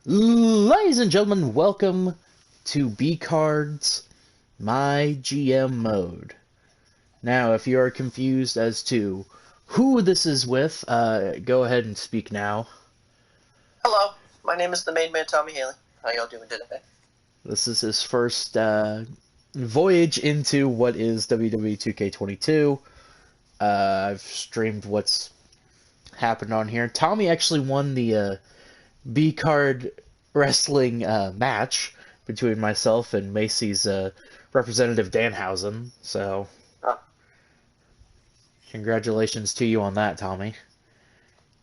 Ladies and gentlemen, welcome to B-Cards My GM Mode. Now, if you are confused as to who this is with, go ahead and speak now. Hello, my name is the main man Tommy Haley. How y'all doing today? This is his first voyage into what is WWE 2K22. I've streamed what's happened on here. Tommy actually won the B-Card wrestling match between myself and Macy's representative Danhausen. So, congratulations to you on that, Tommy.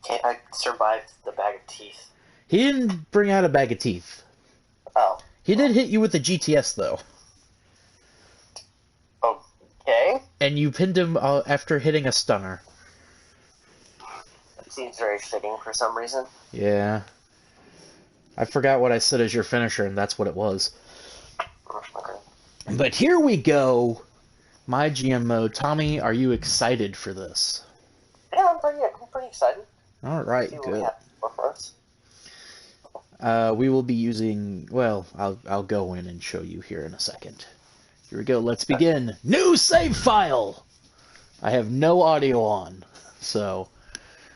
I survived the bag of teeth. He didn't bring out a bag of teeth. Oh. He did hit you with the GTS, though. Okay. And you pinned him after hitting a stunner. That seems very fitting for some reason. Yeah. I forgot what I said as your finisher, and that's what it was. Okay. But here we go. My GM mode. Tommy, are you excited for this? Yeah, I'm pretty excited. All right, See good. what we have for us. We will be using, well, I'll go in and show you here in a second. Here we go, let's begin. New save file! I have no audio on, so...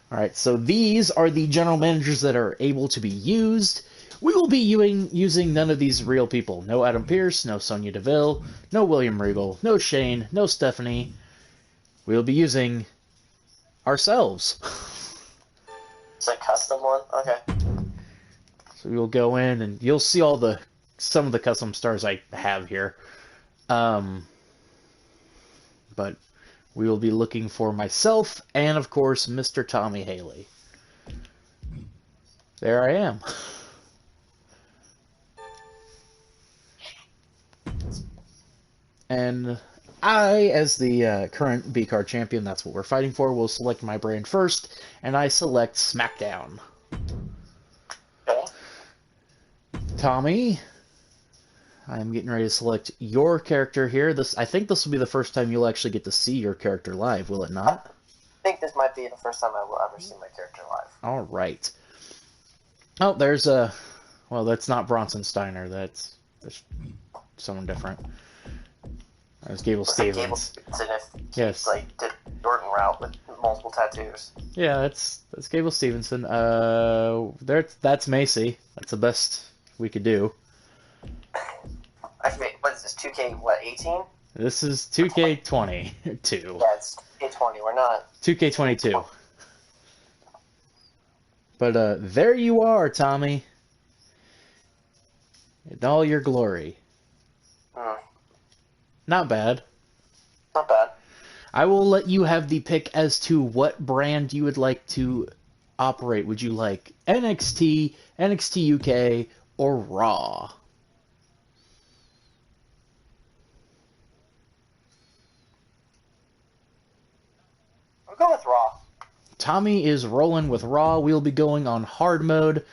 Alright, so these are the general managers that are able to be used. We will be using none of these real people. No Adam Pearce, no Sonya Deville, no William Regal, no Shane, no Stephanie. We'll be using ourselves. It's a custom one? Okay. So we'll go in and you'll see some of the custom stars I have here. But we will be looking for myself and, of course, Mr. Tommy Haley. There I am. And I, as the current B-Card champion, that's what we're fighting for, will select my brand first, and I select SmackDown. Okay. Tommy, I'm getting ready to select your character here. I think this will be the first time you'll actually get to see your character live, will it not? I think this might be the first time I will ever see my character live. All right. Oh, there's well, that's not Bronson Steiner. That's someone different. There's Gable Stevens. Gable Stevenson if Yes. he, did Jordan route with multiple tattoos. Yeah, that's Gable Stevenson. That's Macy. That's the best we could do. What is this, 2K, 18? This is 2K22. Yeah, it's 2K20. We're not... 2K22. But, there you are, Tommy. In all your glory. Not bad. Not bad. I will let you have the pick as to what brand you would like to operate. Would you like NXT, NXT UK, or Raw? I'll go with Raw. Tommy is rolling with Raw. We'll be going on hard mode,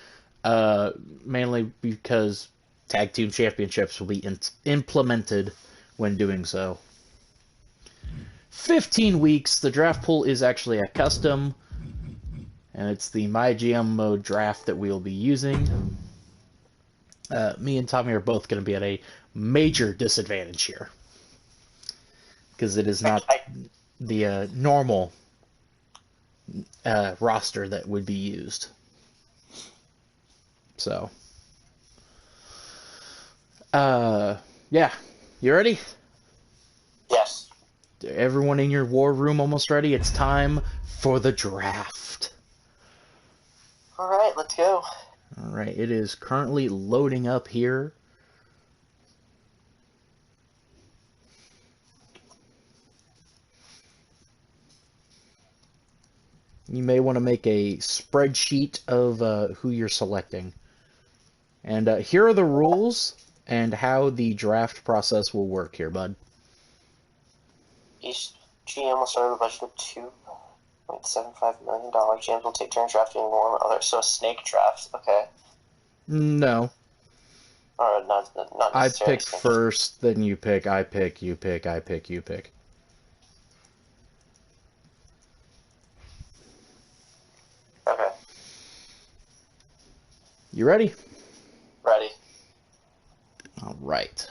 mainly because Tag Team Championships will be implemented when doing so. 15 weeks. The draft pool is actually a custom, and it's the My GM mode draft that we'll be using. Me and Tommy are both going to be at a major disadvantage here, because it is not the normal roster that would be used. So, yeah, you ready? Yes. Everyone in your war room almost ready? It's time for the draft. Alright, let's go. Alright, it is currently loading up here. You may want to make a spreadsheet of who you're selecting. And here are the rules and how the draft process will work here, bud. Each GM will start with a budget of $2.75 million. GMs will take turns drafting one other. So a snake draft, okay. No. Or not I necessarily. pick first, then you pick, I pick, you pick, I pick, you pick. Okay. You ready? Ready. All right.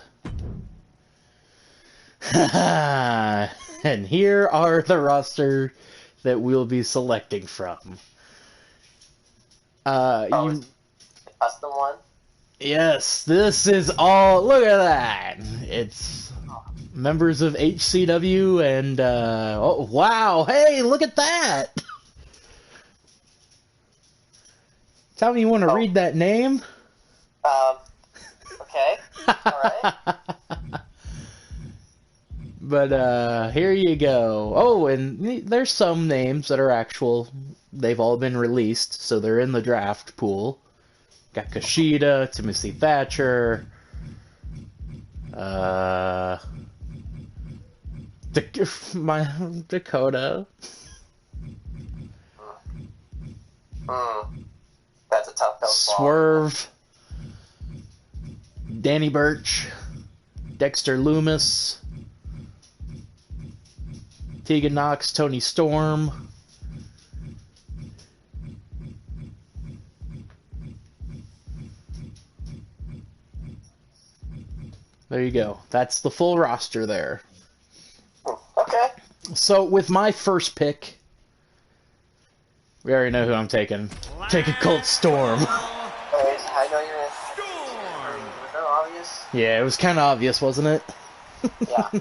And here are the roster that we'll be selecting from. It's custom one? Yes, this is all. Look at that. It's members of HCW and oh wow, hey, look at that. Tell me, you want to read that name? Okay. Alright. But here you go. Oh, and there's some names that are actual. They've all been released, so they're in the draft pool. Got Kushida, Timothy Thatcher, my Dakota. That's a tough Swerve, Danny Burch, Dexter Loomis, Tegan Knox, Tony Storm. There you go. That's the full roster there. Okay. So with my first pick, we already know who I'm taking. Taking Colt Storm. I know you're in. Was that obvious? Yeah, it was kind of obvious, wasn't it? Yeah.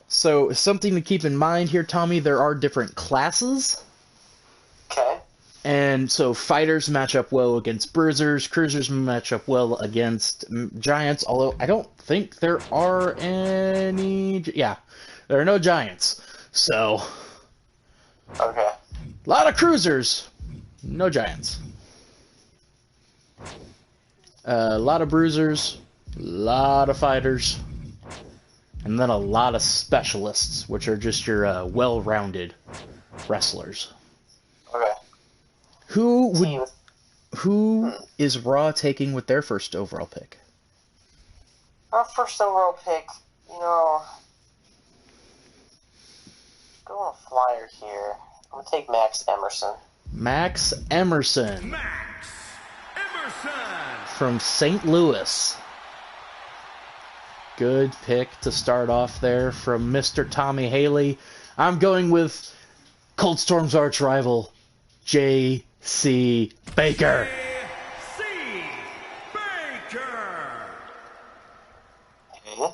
So something to keep in mind here, Tommy, there are different classes. Okay. And so fighters match up well against bruisers, cruisers match up well against giants, although I don't think there are any... Yeah, there are no giants. So, Okay. a lot of cruisers, no giants. A lot of bruisers, a lot of fighters, and then a lot of specialists, which are just your well-rounded wrestlers. Okay. Who is Raw taking with their first overall pick? Our first overall pick, go on a flyer here. I'm gonna take Max Emerson. Max Emerson. From St. Louis. Good pick to start off there from Mr. Tommy Haley. I'm going with Colt Storm's arch rival, J.C. Baker. J.C. Baker. Okay.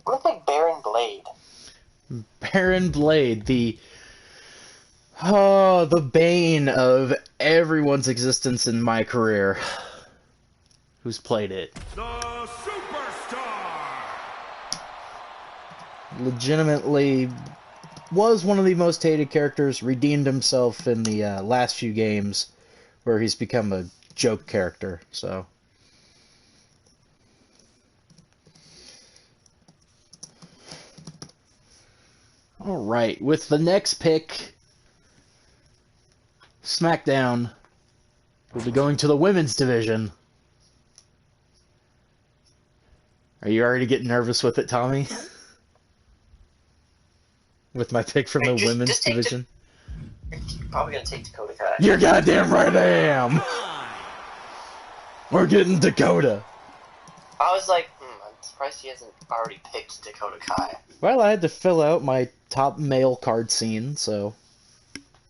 I'm gonna pick Baron Blade. Baron Blade, the bane of everyone's existence in my career. Who's played it? The Superstar. Legitimately was one of the most hated characters, redeemed himself in the last few games where he's become a joke character, so... Alright, with the next pick, SmackDown will be going to the women's division. Are you already getting nervous with it, Tommy? With my pick from the women's division? You're probably gonna take Dakota Kai. You're goddamn right I am! We're getting Dakota. I was like, I'm surprised he hasn't already picked Dakota Kai. Well, I had to fill out my top male card scene, so...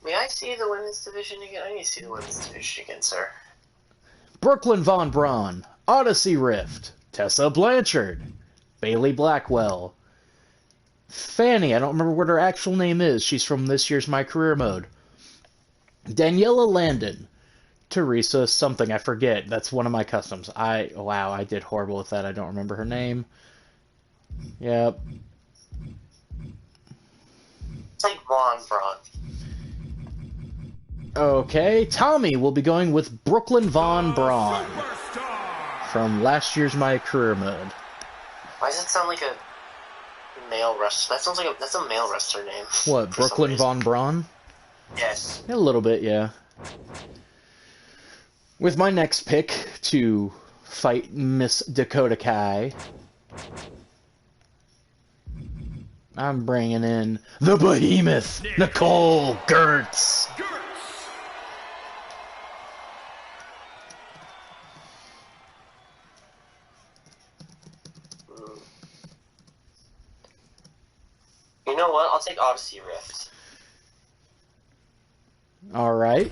May I see the women's division again? I need to see the women's division again, sir. Brooklyn Von Braun, Odyssey Rift, Tessa Blanchard, Bailey Blackwell, Fanny, I don't remember what her actual name is, she's from this year's My Career Mode, Daniela Landon, Teresa something, I forget, that's one of my customs. Wow, I did horrible with that, I don't remember her name. Yep. It's like Von Braun. Okay, Tommy will be going with Brooklyn Von Braun from last year's My Career Mode. Why does it sound like a male wrestler? That sounds like that's a male wrestler name. What, Brooklyn Von Braun? Yes. A little bit, yeah. With my next pick to fight Miss Dakota Kai. I'm bringing in the behemoth, Nicole Gertz. You know what? I'll take Odyssey Rift. All right.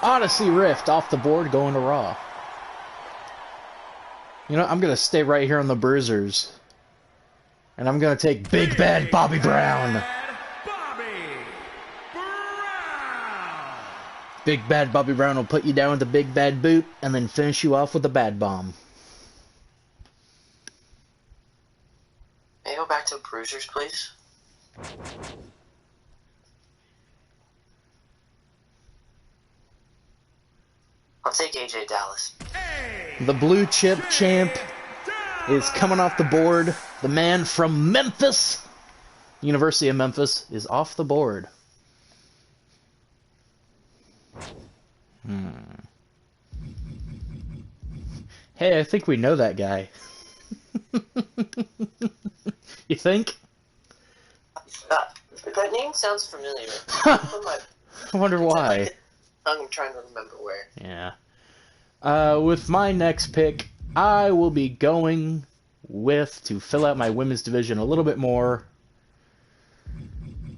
Odyssey Rift off the board, going to Raw. You know, I'm going to stay right here on the Bruisers. And I'm going to take Big Bad Bobby Brown. Big Bad Bobby Brown will put you down with the Big Bad Boot and then finish you off with the Bad Bomb. May I go back to Bruisers, please? I'll take AJ Dallas. The blue chip champ is coming off the board. The man from Memphis, University of Memphis, is off the board. Hey, I think we know that guy. You think? That name sounds familiar. I wonder why. I'm trying to remember where. Yeah. With my next pick, I will be going with, to fill out my women's division a little bit more.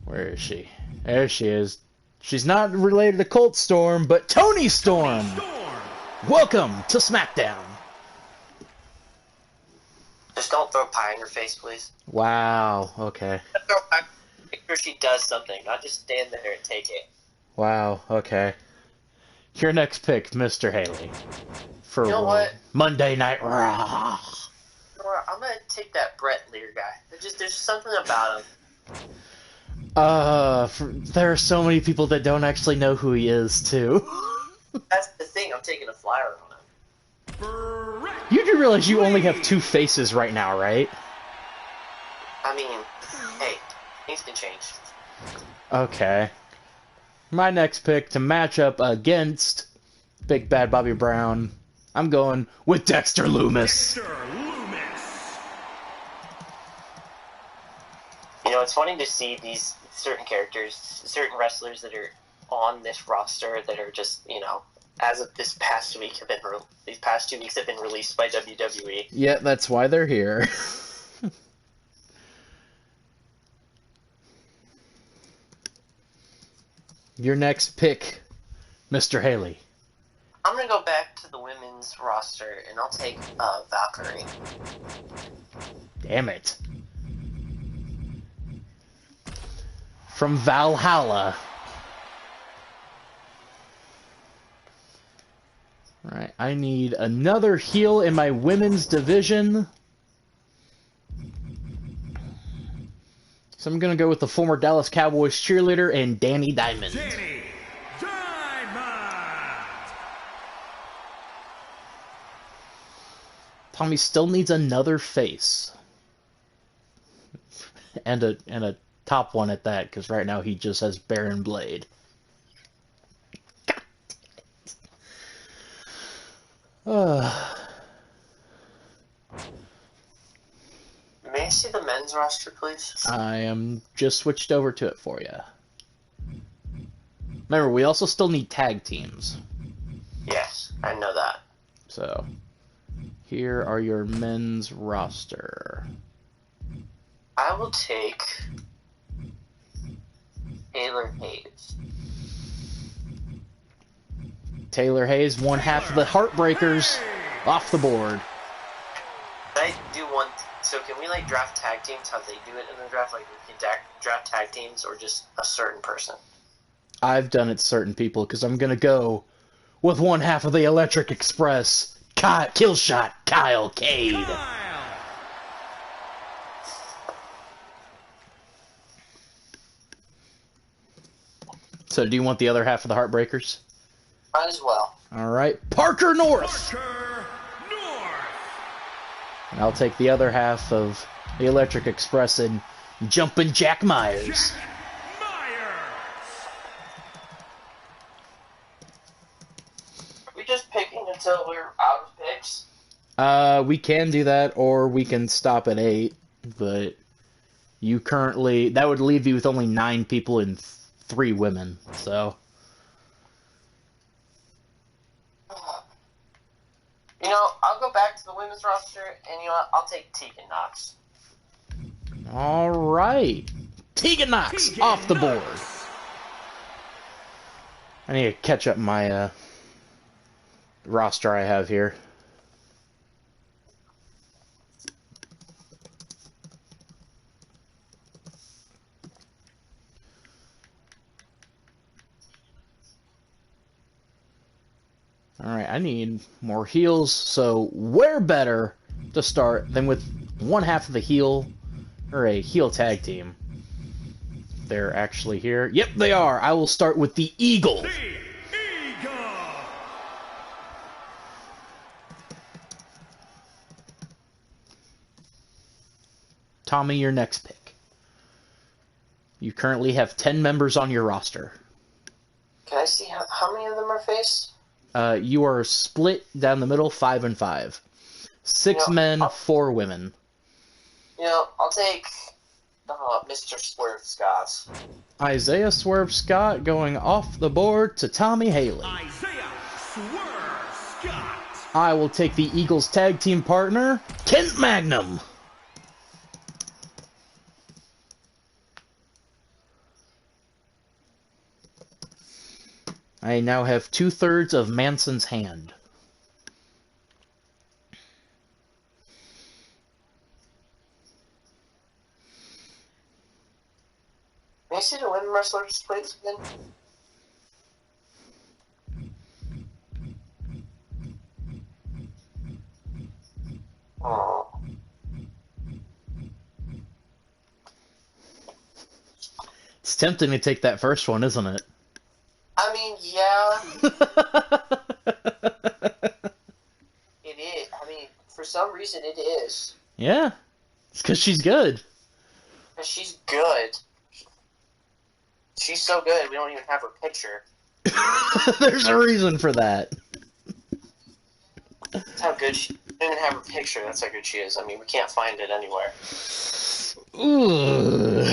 Where is she? There she is. She's not related to Colt Storm, but Toni Storm! Welcome to SmackDown! Just don't throw pie in her face, please. Wow, okay. Throw pie. Make sure she does something, not just stand there and take it. Wow, okay. Your next pick, Mr. Haley. For You know what? Monday Night Raw. I'm gonna take that Brett Lear guy. There's something about him. There are so many people that don't actually know who he is, too. That's the thing, I'm taking a flyer on him. You do realize you only have two faces right now, right? I mean, hey, things can change. Okay. My next pick to match up against Big Bad Bobby Brown, I'm going with Dexter Lumis. You know, it's funny to see these certain characters, certain wrestlers that are on this roster that are just, you know, as of this past week these past 2 weeks have been released by WWE. Yeah, that's why they're here. Your next pick, Mr. Haley. I'm gonna go back to the women's roster and I'll take Valkyrie. Damn it. From Valhalla. Alright, I need another heel in my women's division. So I'm going to go with the former Dallas Cowboys cheerleader and Danny Diamond. Danny Diamond. Tommy still needs another face. And a top one at that, because right now he just has Baron Blade. May I see the men's roster, please? I am just switched over to it for you. Remember, we also still need tag teams. Yes, I know that. So, here are your men's roster. I will take Taylor Hayes. Taylor Hayes, one half of the Heartbreakers, off the board. Can I do one? So can we like draft tag teams? How they do it in the draft? Like we can draft tag teams, or just a certain person? I've done it certain people because I'm gonna go with one half of the Electric Express, Killshot Kyle Cade. So do you want the other half of the Heartbreakers? Might as well. All right, Parker North. And I'll take the other half of the Electric Express and Jumpin' Jack Myers. Are we just picking until we're out of picks? We can do that, or we can stop at 8, but you currently... That would leave you with only 9 people and 3 women, so... You know, I'll go back to the women's roster, and you know what? I'll take Tegan Knox. Alright. Tegan Knox off the board. I need to catch up my roster I have here. Alright, I need more heals, so where better to start than with one half of the heel, or a heel tag team. They're actually here. Yep, they are. I will start with the Eagle. The Eagle. Tommy, your next pick. You currently have 10 members on your roster. Can I see how many of them are face? You are split down the middle, 5 and 5. 6 men, 4 women. You know, I'll take Mr. Swerve Scott. Isaiah Swerve Scott going off the board to Tommy Haley. Isaiah Swerve Scott. I will take the Eagles tag team partner, Kent Magnum. I now have 2/3 of Manson's hand. May I see the women wrestlers, please, again? Oh. It's tempting to take that first one, isn't it? I mean, yeah. It is. I mean, for some reason it is. Yeah. It's because she's good. She's good. She's so good, we don't even have her picture. There's a reason for that. That's how good she... We don't even have her picture, that's how good she is. I mean, we can't find it anywhere. Ooh.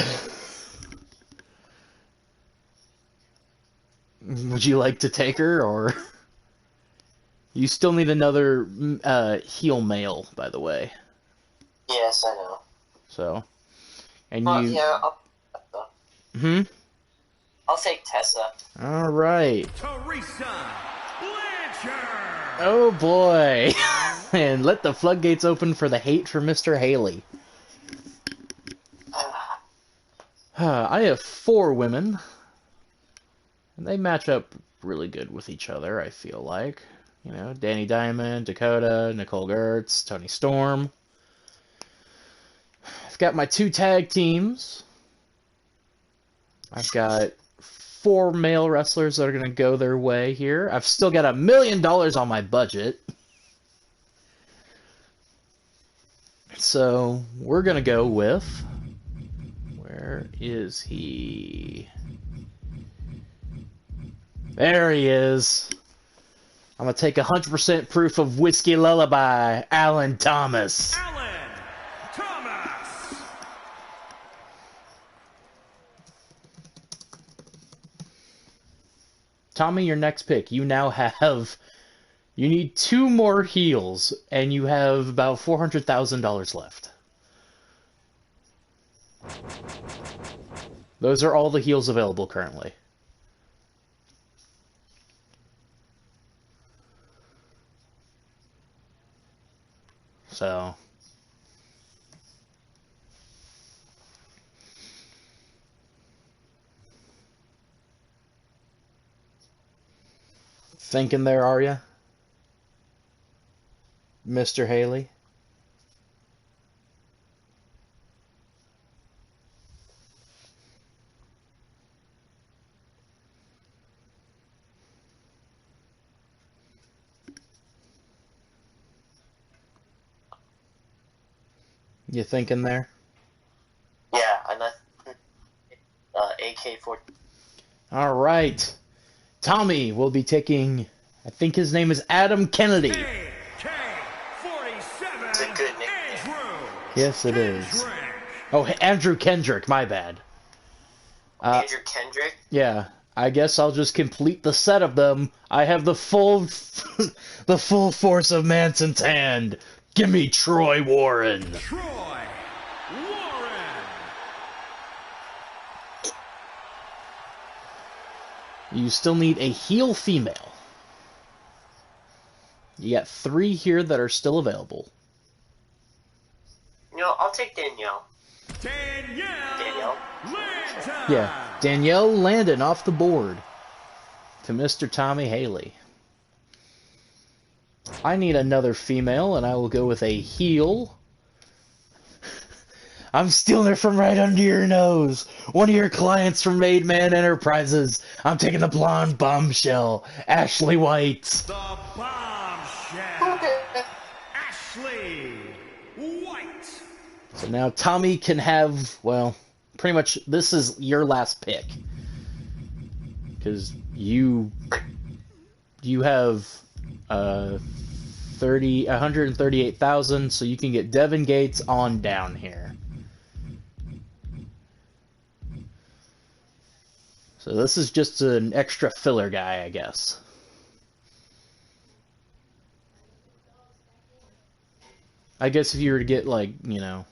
Would you like to take her, or... You still need another heel male, by the way. Yes, I know. So... And Well, you... yeah, I'll take Tessa. Alright. Teresa Blanchard. Oh boy. And let the floodgates open for the hate for Mr. Haley. I have 4 women. And they match up really good with each other, I feel like. You know, Danny Diamond, Dakota, Nicole Gertz, Toni Storm. I've got my 2 tag teams. I've got 4 male wrestlers that are going to go their way here. I've still got $1 million on my budget. So, we're going to go with... Where is he? There he is. I'm going to take 100% proof of Whiskey Lullaby, Alan Thomas. Alan Thomas. Tommy, your next pick. You now have... You need 2 more heels, and you have about $400,000 left. Those are all the heels available currently. So... Thinking there, are you? Mr. Haley? You thinking there? Yeah, and that's AK-40. All right. Tommy will be taking, I think his name is Adam Kennedy. AK-47. 47. It's a good nickname. Andrew Yes, it is. Kendrick. Oh, Andrew Kendrick, my bad. Andrew Kendrick. Yeah, I guess I'll just complete the set of them. I have the full, the full force of Manson's hand. Give me Troy Warren. Troy Warren. You still need a heel female. You got 3 here that are still available. You know, I'll take Danielle. Danielle Linton. Yeah, Danielle Landon off the board to Mr. Tommy Haley. I need another female, and I will go with a heel. I'm stealing her from right under your nose. One of your clients from Made Man Enterprises. I'm taking the blonde bombshell, Ashley White. The bombshell. Ashley White. So now Tommy can have, well, pretty much this is your last pick. Because you have 138,000, so you can get Devin Gates on down here. So this is just an extra filler guy, I guess. I guess if you were to get, like, you know,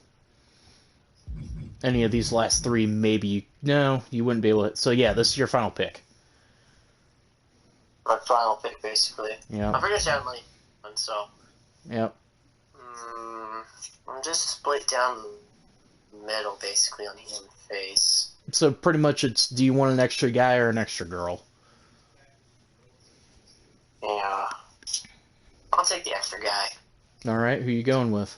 any of these last 3, maybe you... No, you wouldn't be able to... So yeah, this is your final pick. My final pick, basically. Yeah. I'm pretty much out of money, and so... Yep. I'm just split down the middle, basically, on heel and face. So pretty much it's, do you want an extra guy or an extra girl? Yeah. I'll take the extra guy. Alright, who you going with?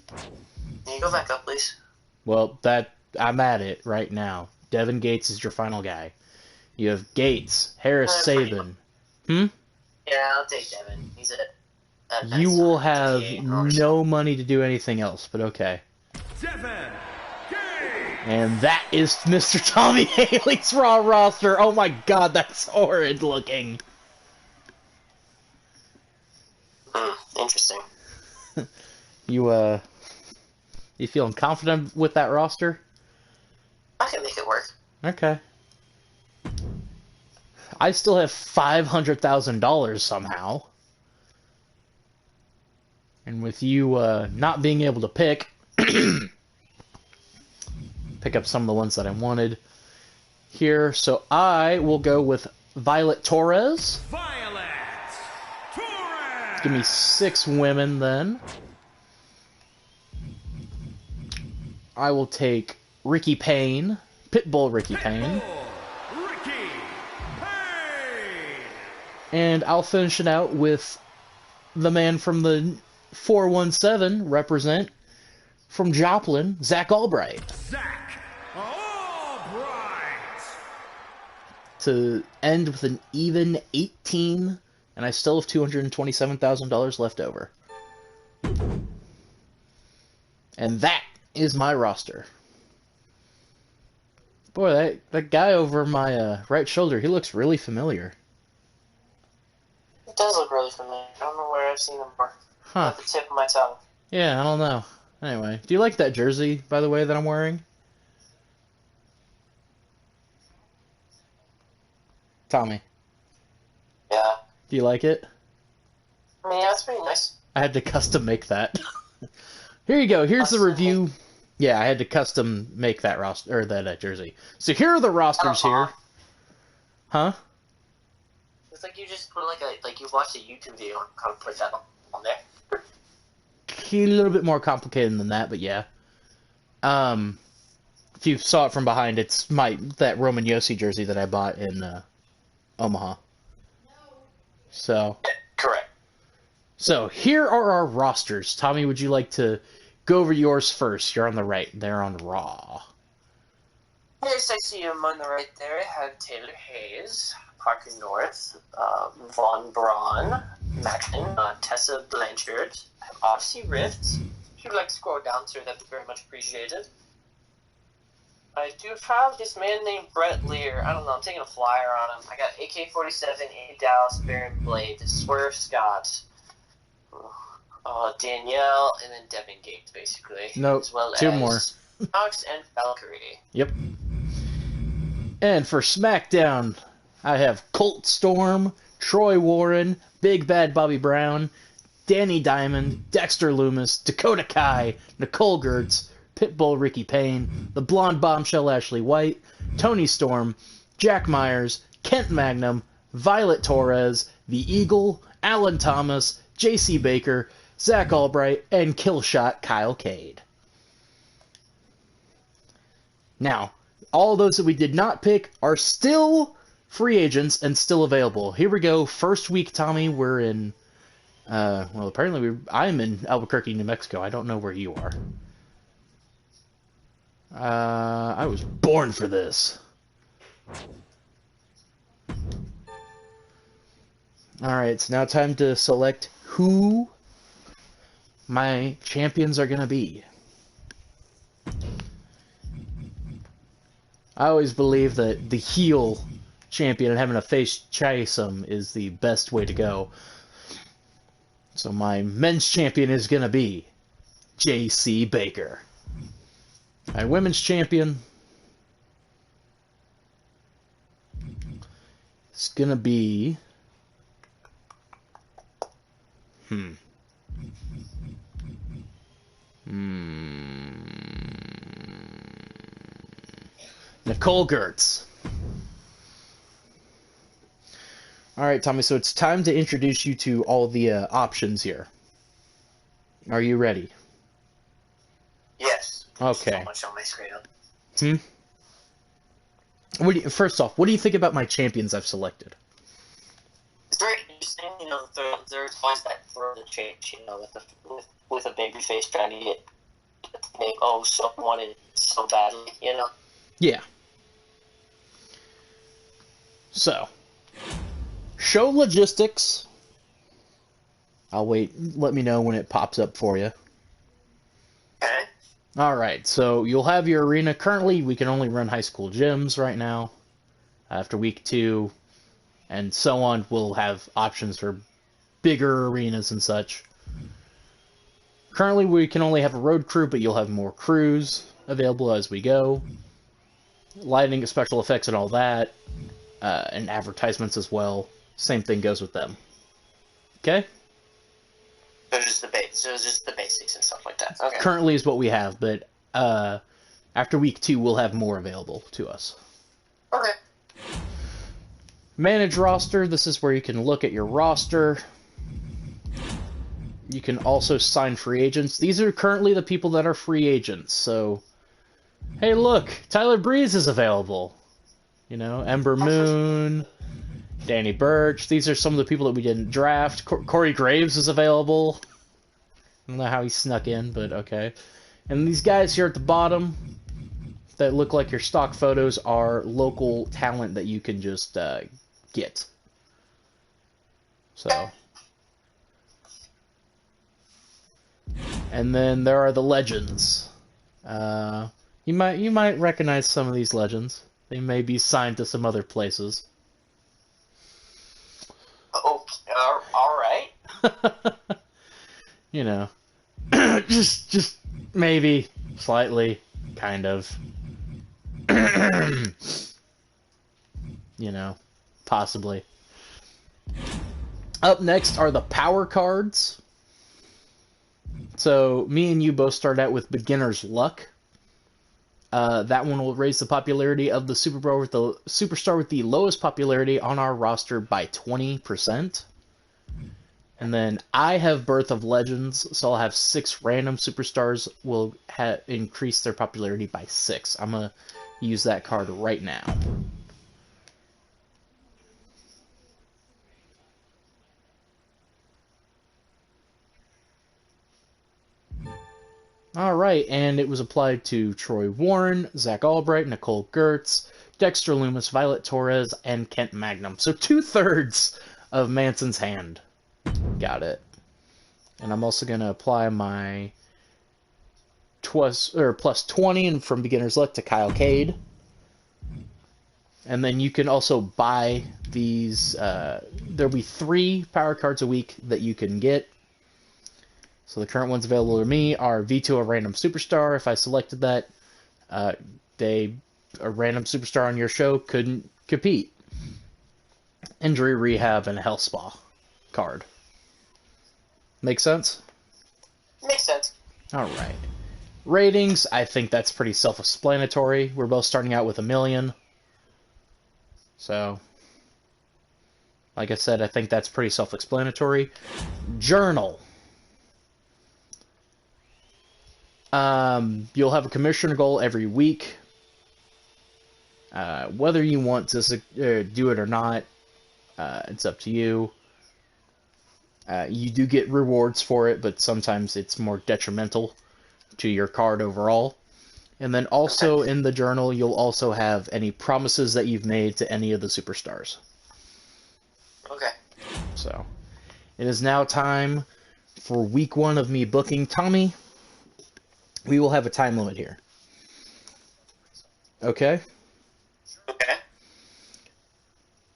Can you go back up, please? Well, I'm at it right now. Devin Gates is your final guy. You have Gates, Harris Sabin. Yeah, I'll take Devin. He's a nice You will have 58 no money to do anything else, but okay. Devin Gates. And that is Mr. Tommy Haley's Raw roster. Oh my god, that's horrid looking. Interesting. You feeling confident with that roster? I can make it work. Okay. I still have $500,000 somehow. And with you not being able to pick up some of the ones that I wanted here, so I will go with Violet Torres. Violet Torres. Give me 6 women then. I will take Ricky Payne, Pitbull Ricky Payne. Pitbull Ricky Payne. And I'll finish it out with the man from the 417 represent from Joplin, Zach Albright. Zach Albright. To end with an even 18, and I still have $227,000 left over. And that is my roster. Boy, that guy over my right shoulder, he looks really familiar. It does look really familiar. I don't know where I've seen him before. Huh. At the tip of my tongue. Yeah, I don't know. Anyway, do you like that jersey, by the way, that I'm wearing? Tommy, Yeah. do you like it? I mean, yeah, it's pretty nice. I had to custom make that. Here you go. Here's the Custom review. Yeah, I had to custom make that roster or that jersey. So here are the rosters here. Huh? It's like you just put like you watched a YouTube video and kind of put that on there. A little bit more complicated than that, but yeah. If you saw it from behind, it's that Roman Yossi jersey that I bought in Omaha. So. Correct. So here are our rosters. Tommy, would you like to go over yours first? You're on the right. They're on Raw. Yes, I see him on the right there. I have Taylor Hayes, Parker North, Von Braun, Macklin, Tessa Blanchard. I have Odyssey Rift. If you'd like to scroll down, sir, that'd be very much appreciated. I do have this man named Brett Lear. I don't know, I'm taking a flyer on him. I got AK-47, A Dallas, Baron Blade, Swerve Scott, Danielle, and then Devin Gates, basically. Nope, as well two as more. Knox and Valkyrie. Yep. And for SmackDown, I have Colt Storm, Troy Warren, Big Bad Bobby Brown, Danny Diamond, Dexter Lumis, Dakota Kai, Nicole Gertz, Pitbull Ricky Payne, the Blonde Bombshell Ashley White, Tony Storm, Jack Myers, Kent Magnum, Violet Torres, The Eagle, Alan Thomas, J.C. Baker, Zach Albright, and Killshot Kyle Cade. Now, all those that we did not pick are still free agents and still available. Here we go. First week, Tommy, we're in... well, apparently I'm in Albuquerque, New Mexico. I don't know where you are. I was born for this. Alright, it's now time to select who my champions are going to be. I always believe that the heel champion and having a face chase him is the best way to go. So my men's champion is going to be J.C. Baker. My women's champion is going to be... Nicole Gertz. Alright, Tommy, so it's time to introduce you to all the options here. Are you ready? Yes. Okay. So much on my screen. First off, what do you think about my champions I've selected? It's very interesting, there's always that further change, with a baby face trying to get someone wanted so badly, Yeah. So, show logistics. I'll wait. Let me know when it pops up for you. Okay. Alright, so you'll have your arena. Currently, we can only run high school gyms right now. After week 2, and so on, we'll have options for bigger arenas and such. Currently, we can only have a road crew, but you'll have more crews available as we go. Lighting, special effects, and all that. And advertisements as well. Same thing goes with them. Okay? So it's just the basics and stuff like that. Okay. Currently is what we have, but after week 2, we'll have more available to us. Okay. Manage roster. This is where you can look at your roster. You can also sign free agents. These are currently the people that are free agents. So, hey, look, Tyler Breeze is available. Ember Moon, Danny Burch. These are some of the people that we didn't draft. Corey Graves is available. I don't know how he snuck in, but okay. And these guys here at the bottom that look like your stock photos are local talent that you can just get. So. And then there are the legends. You might recognize some of these legends. They may be signed to some other places. Okay, all right. Just maybe, slightly, kind of. Possibly. Up next are the power cards. So, me and you both start out with Beginner's Luck. That one will raise the popularity of the superstar with the lowest popularity on our roster by 20%. And then I have Birth of Legends, so I'll have 6 random superstars will increase their popularity by 6. I'm going to use that card right now. Alright, and it was applied to Troy Warren, Zach Albright, Nicole Gertz, Dexter Lumis, Violet Torres, and Kent Magnum. So 2/3 of Manson's hand. Got it. And I'm also going to apply my plus 20 and from Beginner's Luck to Kyle Cade. And then you can also buy these. There'll be 3 power cards a week that you can get. So the current ones available to me are V2 a random superstar. If I selected that, a random superstar on your show couldn't compete. Injury rehab and health spa card. Make sense? Makes sense. All right. Ratings, I think that's pretty self-explanatory. We're both starting out with 1 million. So, like I said, I think that's pretty self-explanatory. Journal. You'll have a commissioner goal every week. Whether you want to do it or not, it's up to you. You do get rewards for it, but sometimes it's more detrimental to your card overall. And then also in the journal, you'll also have any promises that you've made to any of the superstars. Okay. So, it is now time for week 1 of me booking Tommy. We will have a time limit here. Okay? Okay.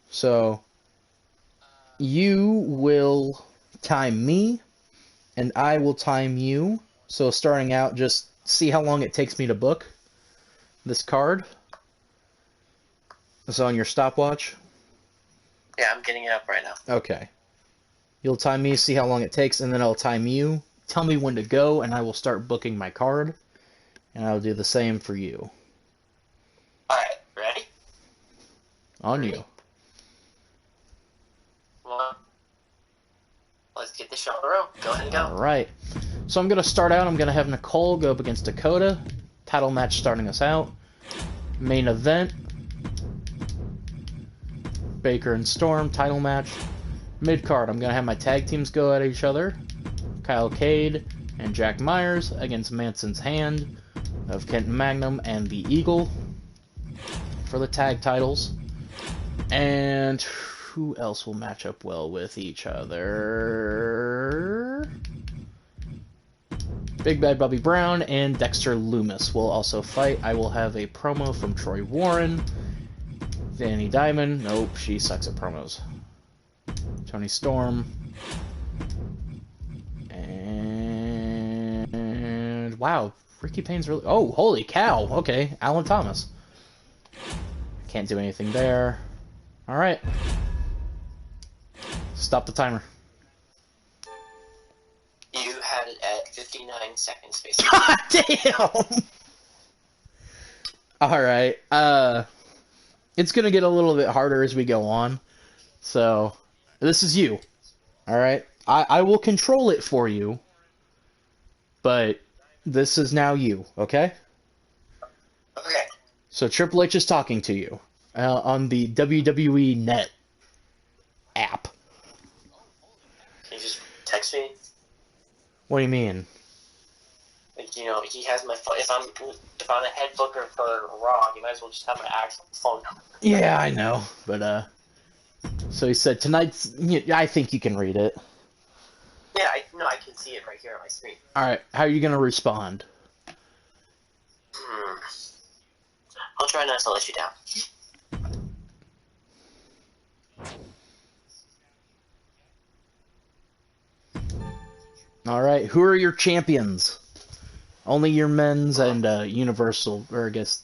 So, you will time me, and I will time you. So starting out, just see how long it takes me to book this card. It's on your stopwatch. Yeah, I'm getting it up right now. Okay. You'll time me, see how long it takes, and then I'll time you. Tell me when to go, and I will start booking my card. And I'll do the same for you. Alright, ready? On you. Well, let's get this show on the road. Go ahead and go. Alright. So I'm going to start out. I'm going to have Nicole go up against Dakota. Title match starting us out. Main event. Baker and Storm, title match. Mid-card, I'm going to have my tag teams go at each other. Kyle Cade and Jack Myers against Manson's Hand of Kenton Magnum and the Eagle for the tag titles. And who else will match up well with each other? Big Bad Bobby Brown and Dexter Loomis will also fight. I will have a promo from Troy Warren. Danny Diamond. Nope, she sucks at promos. Tony Storm. And wow, Ricky Payne's really... Oh, holy cow. Okay, Alan Thomas. Can't do anything there. Alright. Stop the timer. You had it at 59 seconds, basically. God damn! Alright, it's gonna get a little bit harder as we go on. So, this is you. Alright? I will control it for you. But, this is now you, okay? Okay. So, Triple H is talking to you. On the WWE Net app. Can you just text me? What do you mean? Like, you know, he has my phone. If I'm a head booker for Raw, you might as well just have my actual phone number. Yeah, I know. But, so he said, tonight's... I think you can read it. Yeah, I can see it right here on my screen. Alright, how are you going to respond? I'll try not to let you down. Alright, who are your champions? Only your men's and Universal, or I guess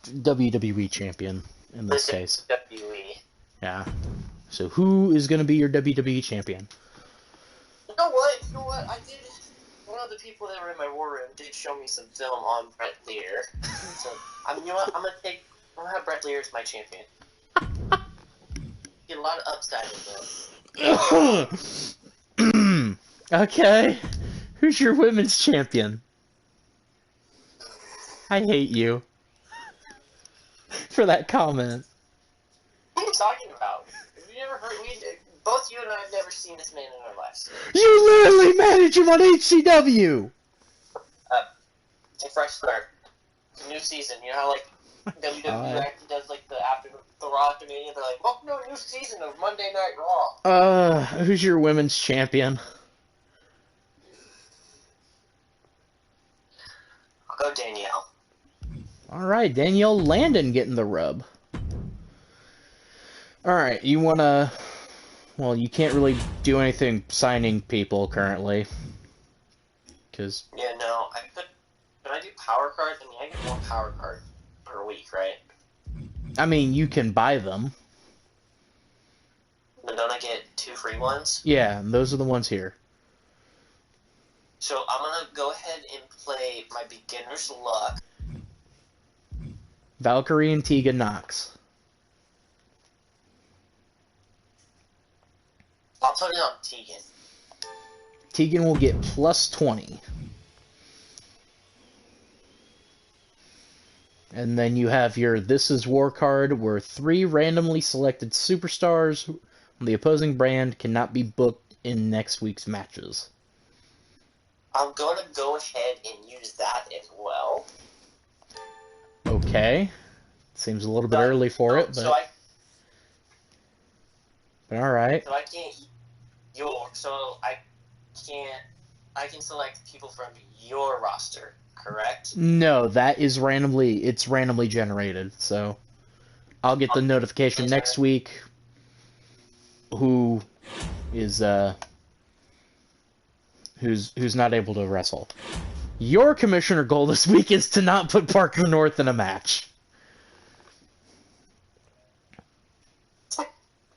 WWE champion in this case. WWE. Yeah. So who is going to be your WWE champion? You know what? I did. One of the people that were in my war room did show me some film on Brett Lear. So, you know what? I'm gonna have Brett Lear as my champion. Get a lot of upside in there. Okay. Who's your women's champion? I hate you for that comment. What are you talking about? Have you never heard? Both you and I have never seen this man in our lives. You literally manage him on HCW! It's a fresh start. It's a new season. You know how, like, WWE actually does, like, the Raw after Mania? They're like, welcome to a new season of Monday Night Raw. Who's your women's champion? I'll go Danielle. Alright, Danielle Landon getting the rub. Alright, you wanna... Well, you can't really do anything signing people currently. because... Yeah, no, can I do power cards? I mean, I get one power card per week, right? I mean, you can buy them. But don't I get 2 free ones? Yeah, and those are the ones here. So I'm gonna go ahead and play my beginner's luck. Valkyrie and Tegan Nox. I'll put it on Tegan. Tegan will get plus 20. And then you have your This Is War card, where 3 randomly selected superstars on the opposing brand cannot be booked in next week's matches. I'm gonna go ahead and use that as well. Okay. Seems a little bit early for it, but... but alright. So I can't... I can select people from your roster, correct? No, that is it's randomly generated, so I'll get the notification next week who is who's not able to wrestle. Your commissioner goal this week is to not put Parker North in a match.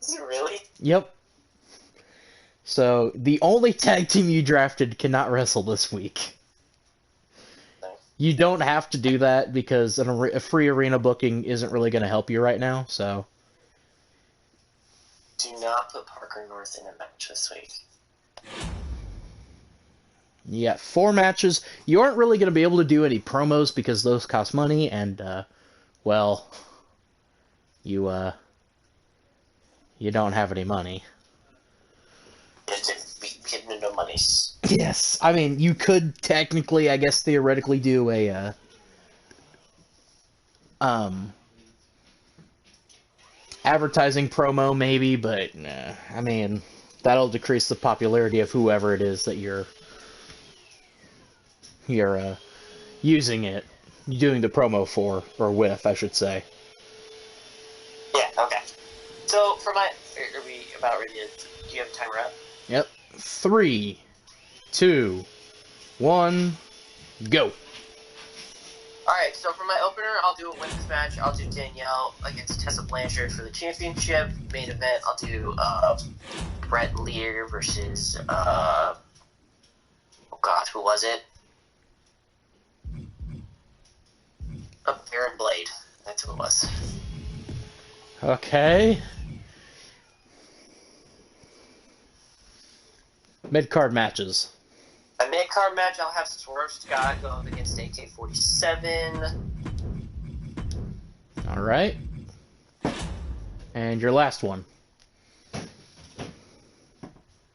Is it really? Yep. So the only tag team you drafted cannot wrestle this week. You don't have to do that because a free arena booking isn't really going to help you right now, so... Do not put Parker North in a match this week. You got 4 matches. You aren't really going to be able to do any promos because those cost money, and, well, you don't have any money. Just be getting no money. Yes, I mean, you could technically, I guess, theoretically do a, advertising promo, maybe, but, nah, I mean, that'll decrease the popularity of whoever it is that you're using it, doing the promo for, or with, I should say. Yeah, okay. So, for my... Are we about ready to... Do you have a timer up? Yep. 3, 2, 1, go. Alright, so for my opener, I'll do a women's match. I'll do Danielle against Tessa Blanchard for the championship. Main event, I'll do Brett Lear versus... oh god, who was it? Baron Blade. That's who it was. Okay. Mid-card matches. My mid-card match, I'll have Swerve Scott go up against AK-47. Alright. And your last one.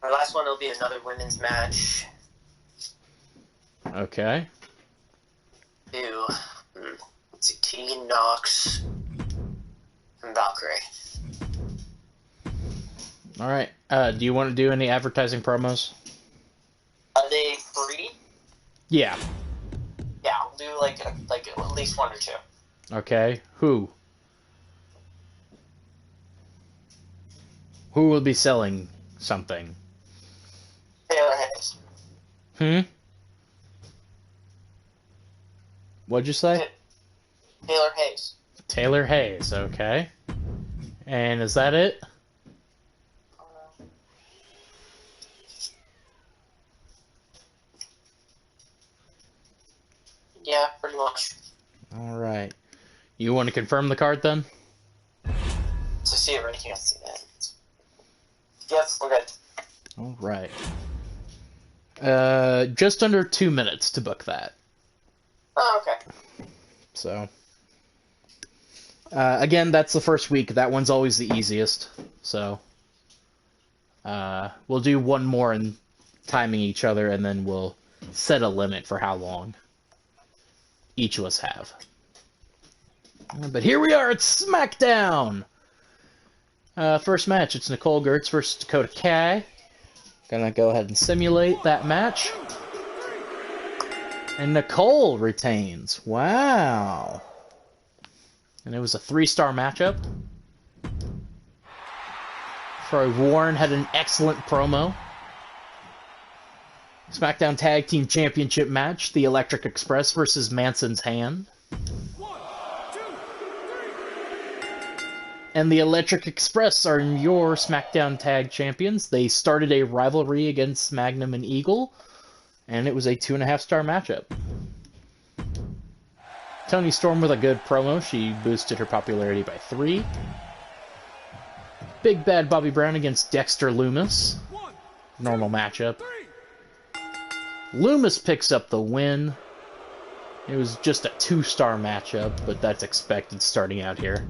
My last one will be another women's match. Okay. Let's see, Tegan Nox and Valkyrie. Alright. Do you want to do any advertising promos? Are they free? Yeah. Yeah, I'll do like at least 1 or 2. Okay. Who? Who will be selling something? Taylor Hayes. What'd you say? Taylor Hayes. Taylor Hayes, okay. And is that it? Yeah, pretty much. Alright. You want to confirm the card then? So see if anything else see that. Yes, we're good. Alright. Just under 2 minutes to book that. Oh, okay. So, again, that's the first week. That one's always the easiest. So, we'll do one more in timing each other, and then we'll set a limit for how long each of us have. But here we are at SmackDown! First match, it's Nicole Gertz versus Dakota Kai. Gonna go ahead and simulate that match. And Nicole retains. Wow. And it was a 3-star matchup. Troy Warren had an excellent promo. SmackDown Tag Team Championship match, the Electric Express versus Manson's Hand. 1, 2, 3. And the Electric Express are your SmackDown Tag Champions. They started a rivalry against Magnum and Eagle, and it was a 2.5-star matchup. Toni Storm with a good promo. She boosted her popularity by 3. Big Bad Bobby Brown against Dexter Lumis. Normal matchup. Lumis picks up the win. It was just a 2-star matchup, but that's expected starting out here.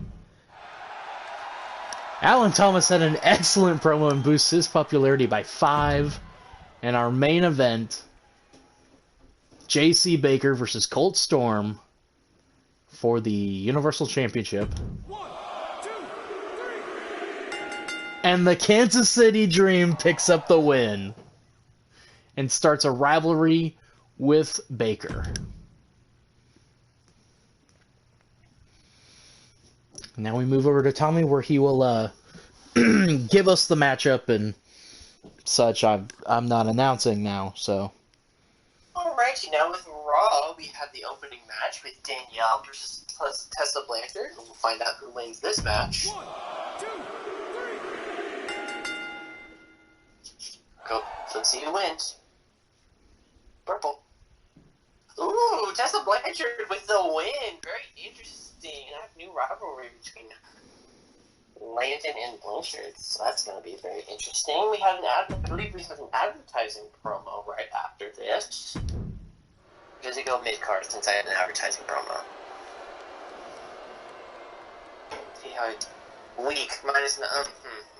Alan Thomas had an excellent promo and boosts his popularity by 5. And our main event, J.C. Baker versus Colt Storm for the Universal Championship. 1, 2, 3. And the Kansas City Dream picks up the win and starts a rivalry with Baker. Now we move over to Tommy, where he will give us the matchup and such. I'm not announcing now, so. Alrighty, now with Raw, we have the opening match with Danielle versus Tessa Blanchard. We'll find out who wins this match. 1, 2, 3. Go. Let's see who wins. Purple. Ooh, Tessa Blanchard with the win. Very interesting. A new rivalry between Landon and Blanchard, so that's going to be very interesting. We have I believe we have an advertising promo right after this. Does it go mid-card since I had an advertising promo? See how it... Weak. Minus...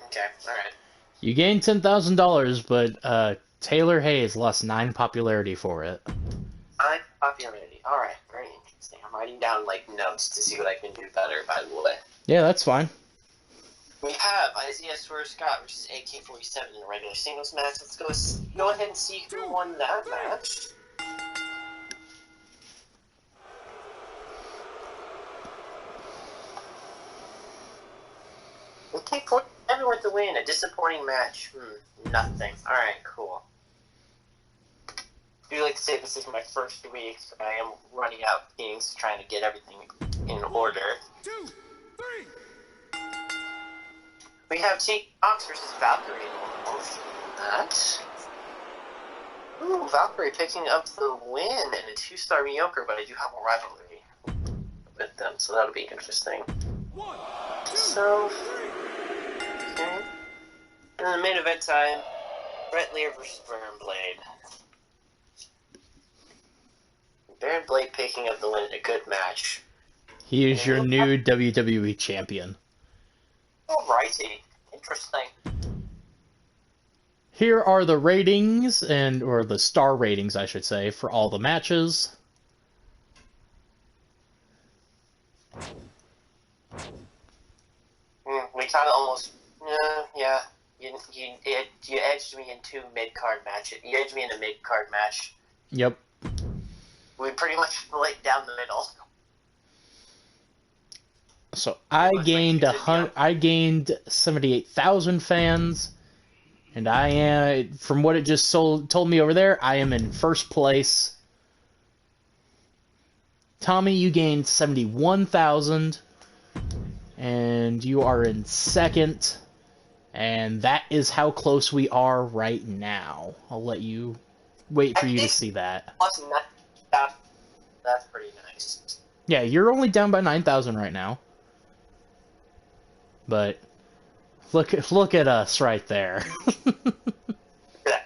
okay, alright. You gained $10,000, but Taylor Hayes lost 9 popularity for it. 9 popularity. Alright, very interesting. I'm writing down, notes to see what I can do better, by the way. Yeah, that's fine. We have Isaiah Scott versus AK-47 in a regular singles match. Let's go ahead and see who won that match. AK-47 with the win. A disappointing match. Nothing. Alright, cool. I do like to say this is my first week, so I am running out things, trying to get everything in order. 2, 3. We have Tegan Knox versus Valkyrie in that. Ooh, Valkyrie picking up the win and a 2-star mediocre, but I do have a rivalry with them, so that'll be interesting. 1, 2, So, 3. okay. And then the main event time, Brett Lear versus Baron Blade. Baron Blade picking up the win in a good match. He is your new WWE champion. Alrighty. Interesting. Here are the ratings, or the star ratings, I should say, for all the matches. We kind of almost... yeah. You edged me in 2 mid-card matches. You edged me in a mid-card match. Yep. We pretty much laid down the middle. So I gained 78,000 fans, and I am, from what it just told me over there, I am in first place. Tommy, you gained 71,000, and you are in second, and that is how close we are right now. I'll let you wait for you to see that. That's pretty nice. Yeah, you're only down by 9,000 right now. But look at us right there. Yeah.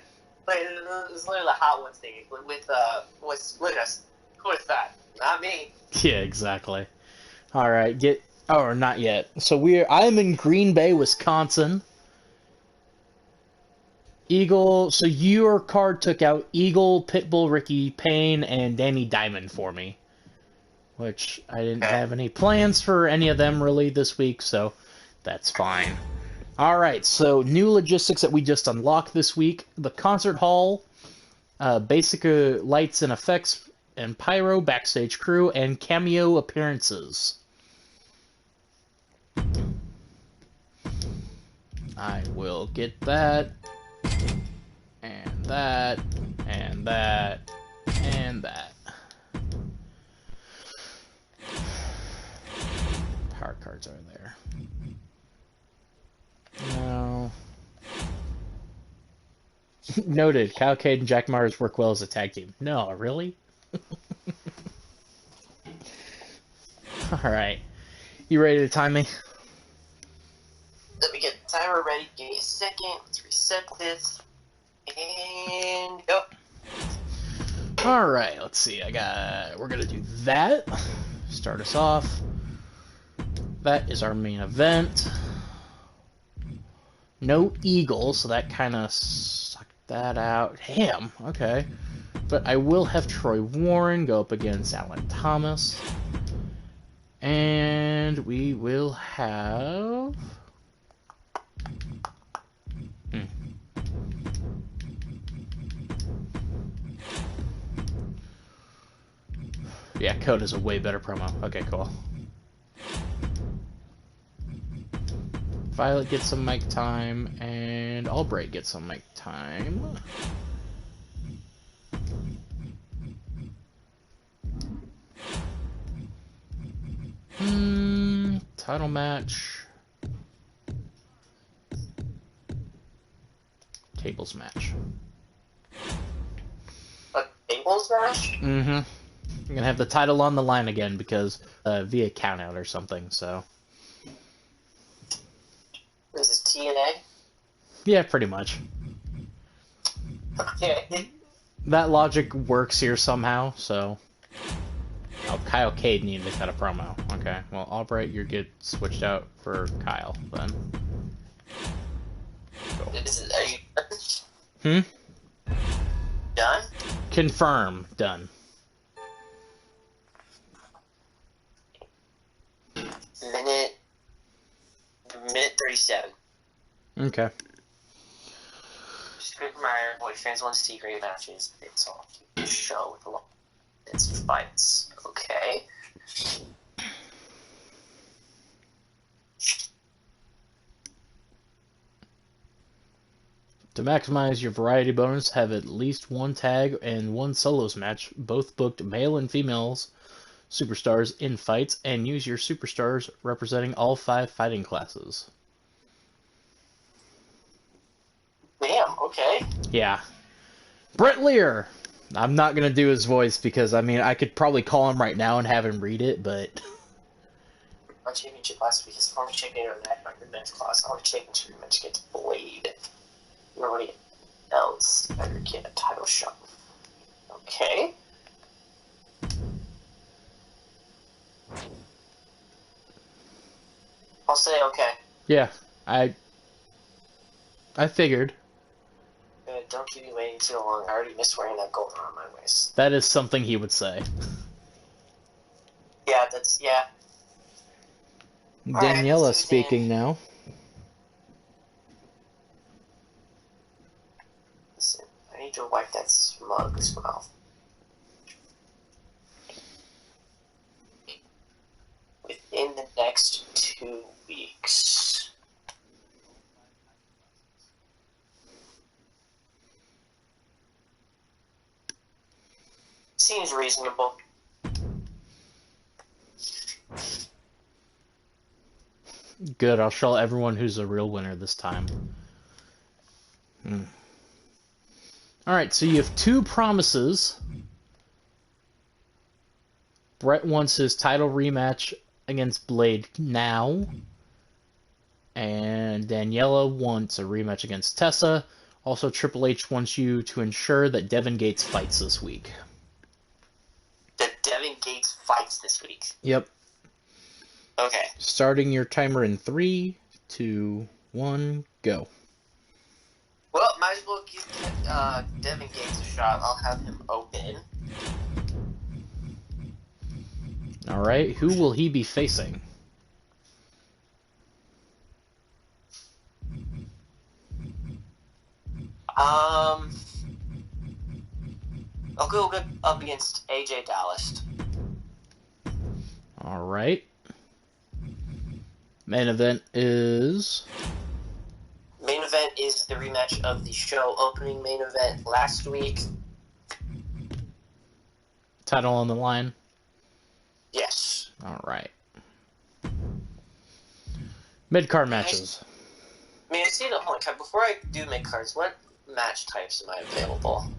It's literally the Hot Ones thing. With us. Who is that? Not me. Yeah, exactly. All right, not yet. So I am in Green Bay, Wisconsin. Eagle. So your card took out Eagle, Pitbull, Ricky Payne, and Danny Diamond for me, which I didn't have any plans for any of them really this week, so that's fine. All right, so new logistics that we just unlocked this week: the concert hall, basic lights and effects, and pyro, backstage crew, and cameo appearances. I will get that, and that, and and that, and that. Power cards are there. No. Noted. Kyle Cade and Jack Myers work well as a tag team. No, really? Alright. You ready to time me? Let me get the timer ready. Give me a second. Let's reset this. And go. Alright, let's see. We're gonna do that. Start us off. That is our main event. No Eagle, so that kind of sucked that out. Damn, okay. But I will have Troy Warren go up against Alan Thomas. And we will have... Yeah, Code is a way better promo. Okay, cool. Violet gets some mic time, and Albright gets some mic time. Title match. Tables match. A tables match? Mm-hmm. I'm gonna have the title on the line again because via countout or something, so. This is TNA? Yeah, pretty much. Okay. That logic works here somehow, so. Oh, Kyle Cade needed to cut a promo. Okay, well, Albright, you get switched out for Kyle, then. Cool. Are you done? Confirm. Done. Minute 37. Okay. Strict Meyer, boy, fans want to see great matches. It's all keep the show with a lot. It's fights. Okay. To maximize your variety bonus, have at least one tag and one solos match, both booked male and females superstars in fights, and use your superstars representing all 5 fighting classes. Damn, okay. Yeah. Brett Lear! I'm not going to do his voice because, I mean, I could probably call him right now and have him read it, but... Our championship last week is former champion of that men's class. Our championship match gets Blade. Nobody else better get a title shot. Okay. I'll say okay. Yeah, I figured. Don't keep me waiting too long. I already missed wearing that gold around my waist. That is something he would say. Yeah, yeah. Daniela Alright, speaking now. Listen, I need to wipe that smug's mouth. Within the next 2 weeks. Seems reasonable. Good, I'll show everyone who's a real winner this time. Alright, so you have 2 promises. Brett wants his title rematch against Blade now. And Daniela wants a rematch against Tessa. Also, Triple H wants you to ensure that Devin Gates fights this week. That Devin Gates fights this week. Yep. Okay. Starting your timer in 3, 2, 1, go. Well, might as well give Devin Gates a shot. I'll have him open. Alright, who will he be facing? I'll go up against AJ Dallas. Alright. Main event is... Main event is the rematch of the show opening main event last week. Title on the line? Yes. All right. Mid-card matches. I see the only card. Before I do make cards, what match types am I available?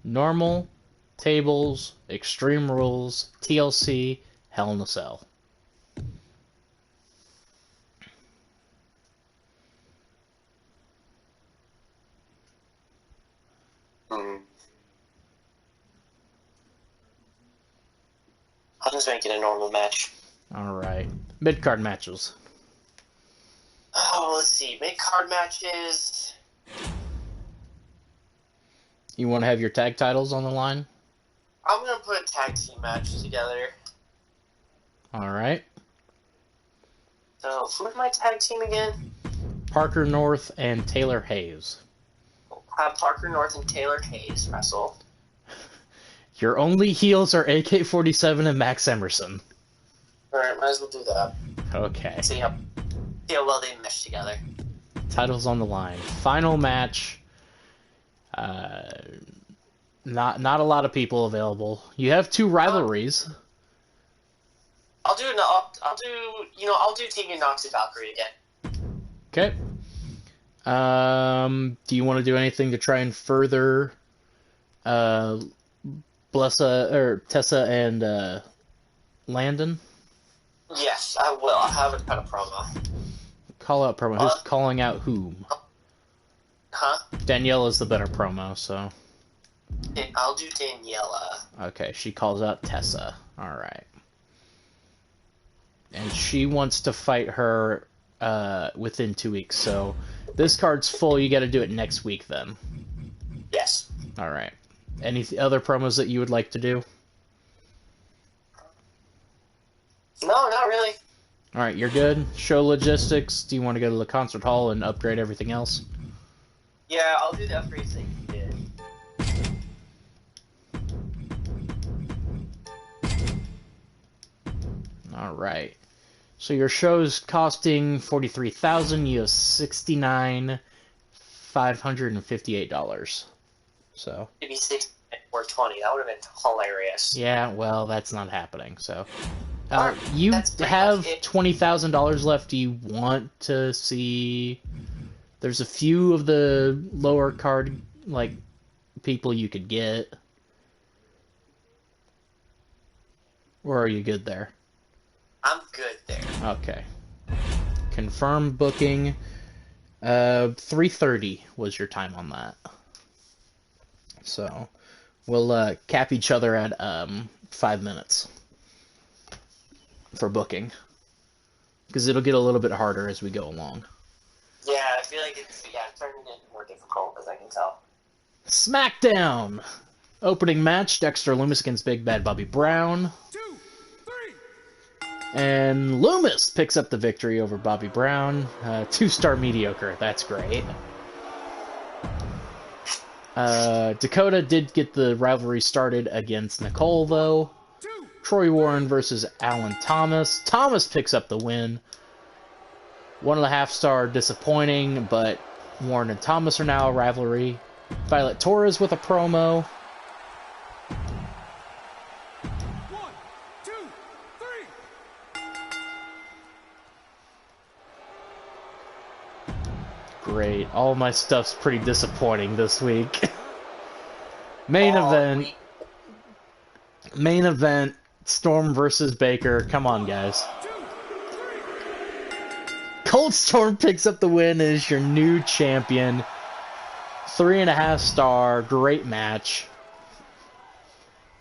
Normal, tables, Extreme Rules, TLC, Hell in a Cell. I'll just make it a normal match. All right. Mid-card matches. Oh, let's see. Make card matches. You want to have your tag titles on the line? I'm going to put a tag team match together. All right. So, who's my tag team again? Parker North and Taylor Hayes. Have Parker North and Taylor Hayes wrestle. Your only heels are AK-47 and Max Emerson. Alright, might as well do that. Okay. See how well they mesh together. Titles on the line. Final match. Not a lot of people available. You have two rivalries. I'll do Tegan Nox and Valkyrie again. Okay. Do you want to do anything to try and further Tessa and Landon? Yes, I will. I haven't cut a promo. Call out promo. Who's calling out whom? Huh? Daniela's the better promo, so. I'll do Daniela. Okay, she calls out Tessa. Alright. And she wants to fight her within 2 weeks, so this card's full. You gotta do it next week then. Yes. Alright. Any other promos that you would like to do? No, not really. Alright, you're good. Show logistics. Do you want to go to the concert hall and upgrade everything else? Yeah, I'll do the upgrades that you did. Alright. So your show's costing $43,000. You have $69,558. So. Maybe 6 or 20. That would have been hilarious. Yeah, well, that's not happening. So. Alright, You that's pretty have much it. $20,000 left. Do you want to see? There's a few of the lower card people you could get, or are you good there? I'm good there. Okay. Confirm booking. 3:30 was your time on that. So we'll cap each other at 5 minutes for booking, because it'll get a little bit harder as we go along. Yeah, I feel like it's starting to get more difficult, as I can tell. SmackDown! Opening match, Dexter Lumis against Big Bad Bobby Brown. 2, 3. And Lumis picks up the victory over Bobby Brown. 2-star mediocre, that's great. Dakota did get the rivalry started against Nicole, though. Troy Warren versus Alan Thomas. Thomas picks up the win. 1.5-star disappointing, but Warren and Thomas are now a rivalry. Violet Torres with a promo. 1, 2, 3. Great. All my stuff's pretty disappointing this week. Main event, Storm versus Baker. Come on, guys. 2, 3. Colt Storm picks up the win and is your new champion. 3.5-star, great match.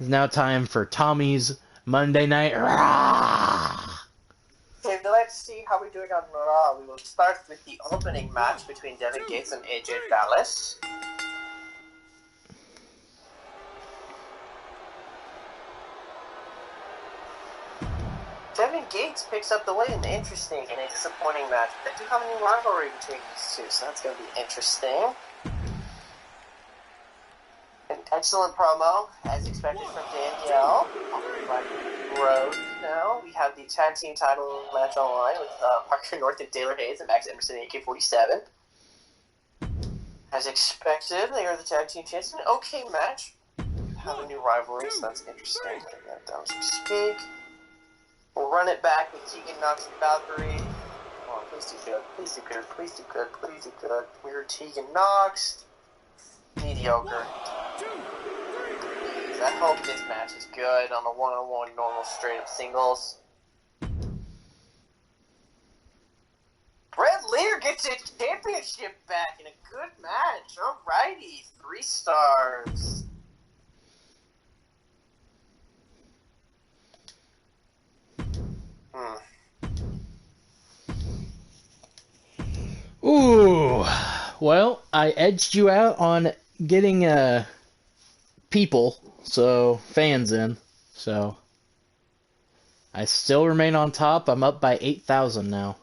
It's now time for Tommy's Monday Night Raw. Okay, let's see how we're doing on Raw. We will start with the opening match between Devin Gates and AJ Ballas. Devin Gates picks up the win. Interesting in a disappointing match. They do have a new rivalry between these two, so that's going to be interesting. An excellent promo, as expected from Danielle. Road now. We have the tag team title match online with Parker North and Taylor Hayes and Max Emerson and AK-47. As expected, they are the tag team champions. An okay match. have a new rivalry, so that's interesting. Bring that down to speak. We'll run it back with Tegan Knox and Valkyrie. Come on, please do good. Please do good. Please do good. Please do good. We're Tegan Knox. Mediocre. I hope this match is good on the one-on-one normal straight-up singles. Brett Lear gets his championship back in a good match. Alrighty, 3 stars. Ooh, well, I edged you out on getting people, so fans in. So I still remain on top. I'm up by 8,000 now.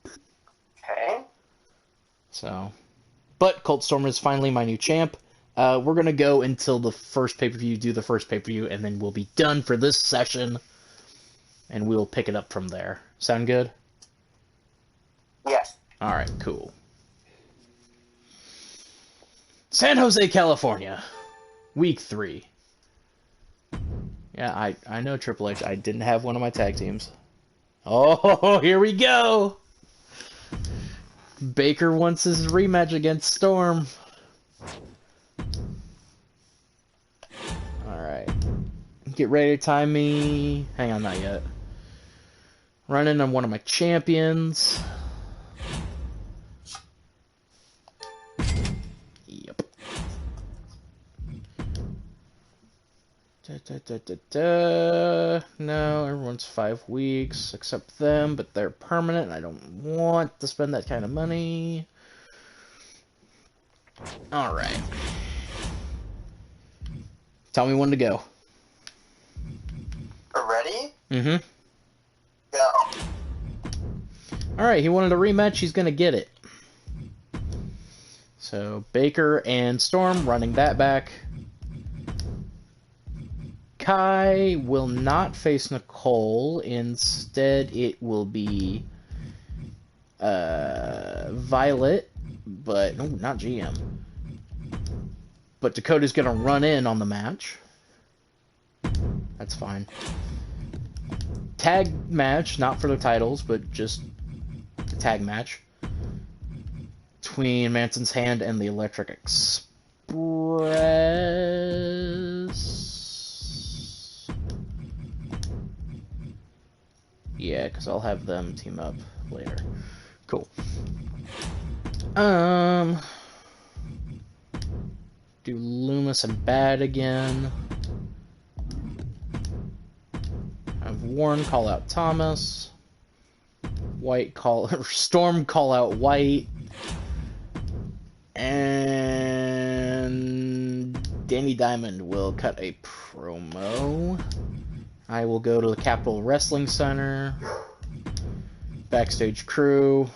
Okay. So, but Colt Storm is finally my new champ. We're gonna go until the first pay-per-view, do the first pay-per-view, and then we'll be done for this session, and we'll pick it up from there. Sound good? Yes. All right, cool. San Jose, California, week 3. Yeah, I know Triple H. I didn't have one of my tag teams. Oh, here we go. Baker wants his rematch against Storm. Alright. Get ready to time me. Hang on, not yet. Running on one of my champions. Yep. No, everyone's 5 weeks except them, but they're permanent and I don't want to spend that kind of money. Alright. Tell me when to go. Ready? Mm-hmm. Go. Alright, he wanted a rematch, he's gonna get it. So, Baker and Storm running that back. Kai will not face Nicole. Instead, it will be Violet, but no, not GM. But Dakota's gonna run in on the match. That's fine. Tag match, not for the titles, but just a tag match between Manson's Hand and the Electric Express. Yeah, because I'll have them team up later. Cool. Do Loomis and Bad again. Have Warren call out Thomas. White call Storm call out White. And Danny Diamond will cut a promo. I will go to the Capitol Wrestling Center. Backstage crew.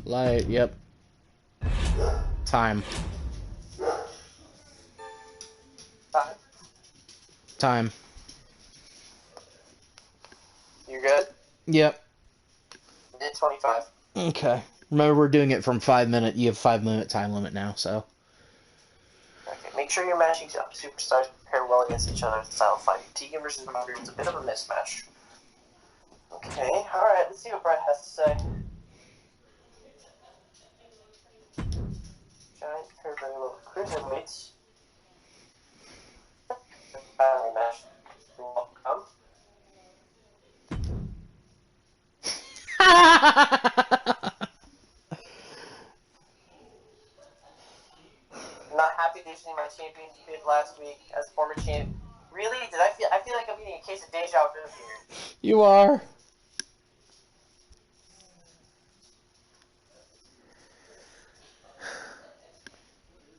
Light, yep. Time. Time. You good? Yep. Minute 25. Okay. Remember, we're doing it from 5 minute. You have 5-minute time limit now, so. Okay, make sure you're matching up. Superstars pair well against each other in style fighting. Tegan versus Margaret is a bit of a mismatch. Okay, alright, let's see what Brett has to say. Giant pair very low cruiserweights. Battery match. Welcome. I'm not happy to see my champion bid last week as former champ. Really? I feel like I'm getting a case of deja vu here. You are.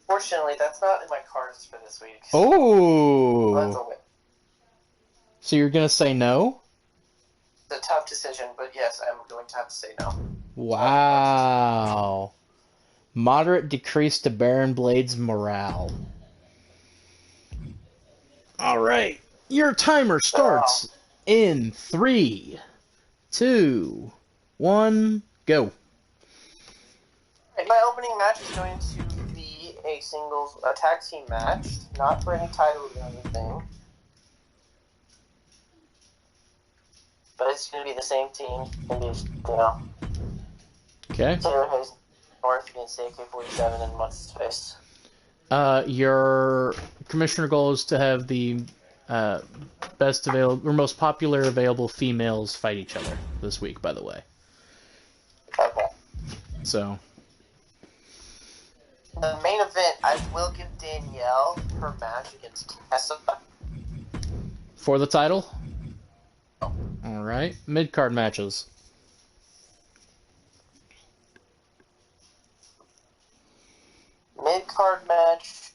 Fortunately, that's not in my cards for this week. Oh. That's a win. So you're gonna say no? It's a tough decision, but yes, I'm going to have to say no. Wow. Moderate decrease to Baron Blade's morale. Alright. Your timer starts in 3, 2, 1, go. And my opening match is going to be a tag team match, not for any titles or anything. But it's going to be the same team. It's going to be, Okay. Taylor Hayes North against AK-47 and what's his face. Your commissioner goal is to have the best available or most popular available females fight each other this week, by the way. Okay. So. The main event, I will give Danielle her match against Tessa. For the title? Alright. Mid-card matches. Mid-card match.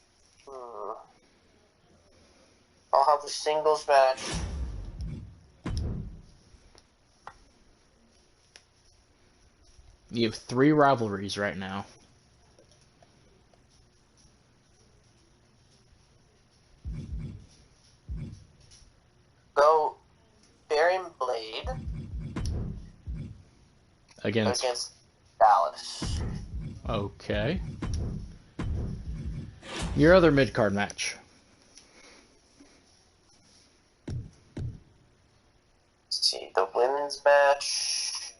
I'll have a singles match. You have 3 rivalries right now. Go Baron Blade Against Ballas. Okay. Your other mid-card match. Let's see, the women's match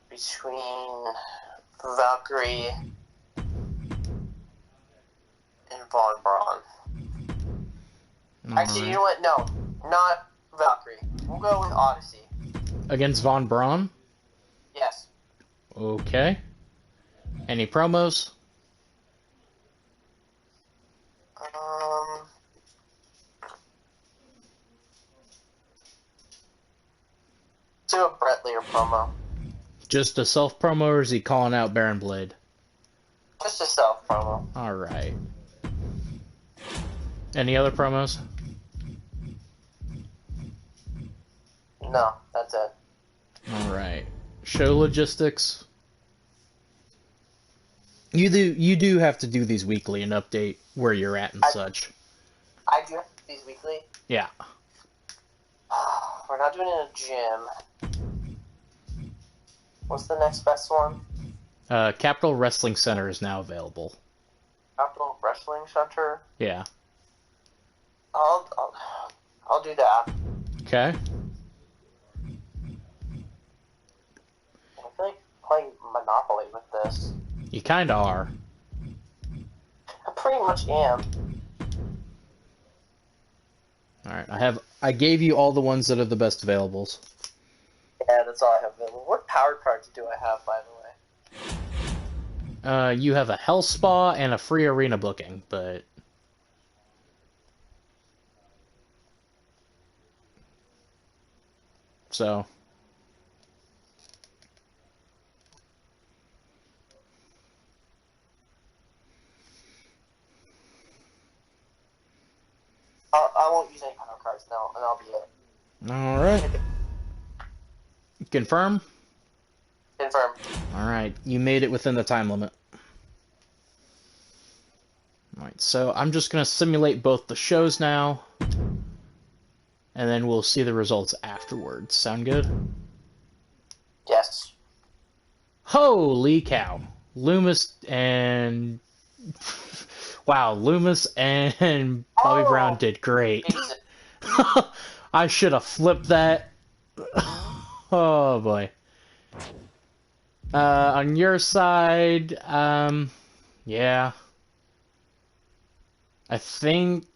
between Valkyrie and Von Braun. Actually, you know what? No, not Valkyrie. We'll go with Odyssey. Against Von Braun? Yes. Okay. Any promos? Do a Brett Lear promo. Just a self-promo, or is he calling out Baron Blade? Just a self promo. Alright. Any other promos? No, that's it. Alright. Show logistics. You do have to do these weekly and update where you're at and such. I do have to do these weekly. Yeah. We're not doing it in a gym. What's the next best one? Capital Wrestling Center is now available. Capital Wrestling Center. Yeah. I'll do that. Okay. I feel like playing Monopoly with this. You kinda are. I pretty much am. Alright, I gave you all the ones that are the best availables. Yeah, that's all I have available. What power cards do I have, by the way? You have a health spa and a free arena booking, but... So... I won't use any power cards now, and I'll be it. Alright. Confirm? Confirm. Alright, you made it within the time limit. Alright, so I'm just going to simulate both the shows now, and then we'll see the results afterwards. Sound good? Yes. Holy cow. Loomis and... Wow, Loomis and Bobby Brown did great. I should have flipped that. Oh boy. On your side, yeah. I think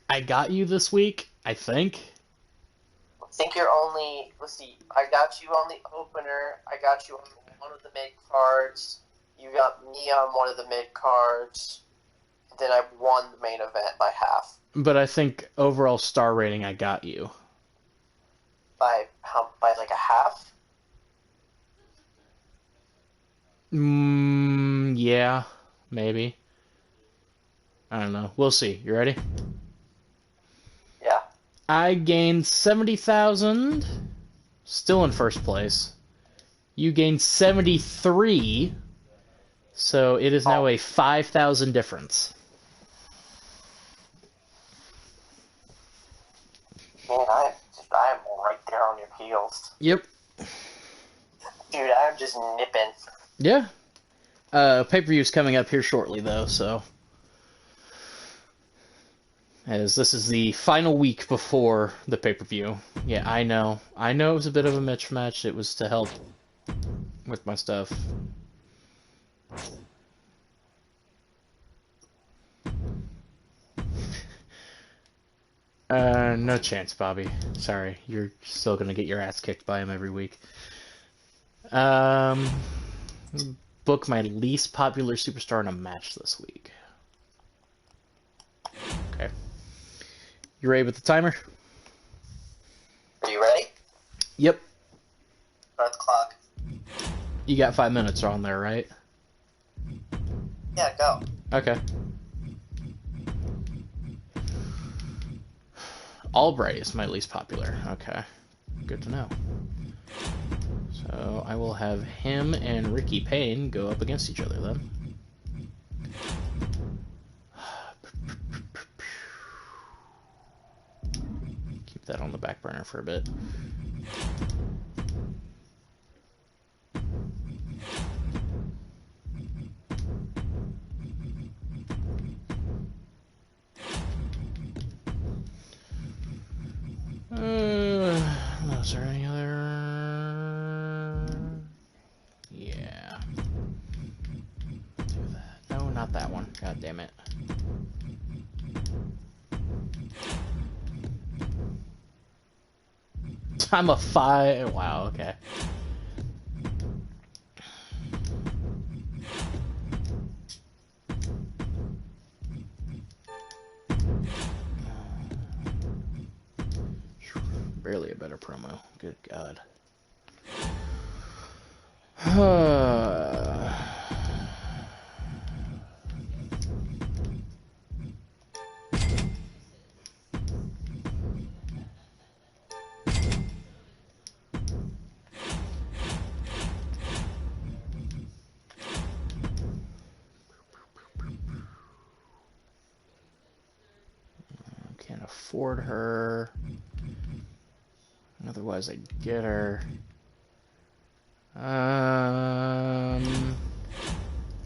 I got you this week. I think. I think you're only... Let's see. I got you on the opener. I got you on one of the mid cards. You got me on one of the mid cards. Then I won the main event by half. But I think overall star rating, I got you. By like a half? Yeah, maybe. I don't know. We'll see. You ready? Yeah. I gained 70,000. Still in first place. You gained 73. So it is now a 5,000 difference. Man, I am right there on your heels. Yep. Dude, I'm just nipping. Yeah. Pay-per-view's coming up here shortly, though, so... As this is the final week before the pay-per-view. Yeah, I know. I know it was a bit of a mismatch. It was to help with my stuff. No chance, Bobby. Sorry. You're still gonna get your ass kicked by him every week. Book my least popular superstar in a match this week. Okay. You ready with the timer? Are you ready? Yep. Start the clock. You got 5 minutes on there, right? Yeah, go. Okay. Albright is my least popular. Okay. Good to know. So I will have him and Ricky Payne go up against each other then. Keep that on the back burner for a bit. Is there any other? Yeah. Do that. No, not that one. God damn it. I'm a 5. Wow, okay. Barely a better promo. Good God. Can't afford her. Otherwise, I'd get her.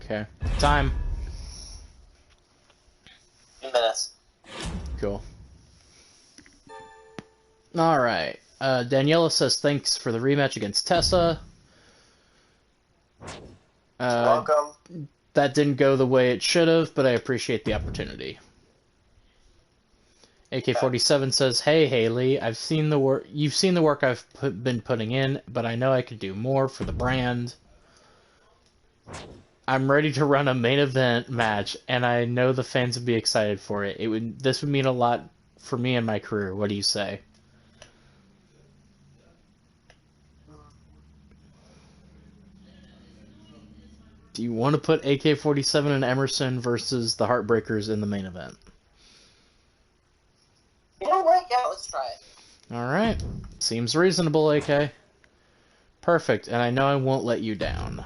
Okay. Time. 2 minutes. Cool. Alright. Daniela says thanks for the rematch against Tessa. Welcome. That didn't go the way it should have, but I appreciate the opportunity. AK-47 says, "Hey Haley, I've seen the work. You've seen the work I've been putting in, but I know I could do more for the brand. I'm ready to run a main event match, and I know the fans would be excited for it. This would mean a lot for me and my career. What do you say?" Do you want to put AK-47 and Emerson versus the Heartbreakers in the main event? You know what? Yeah, let's try it. Alright. Seems reasonable, AK. Perfect, and I know I won't let you down.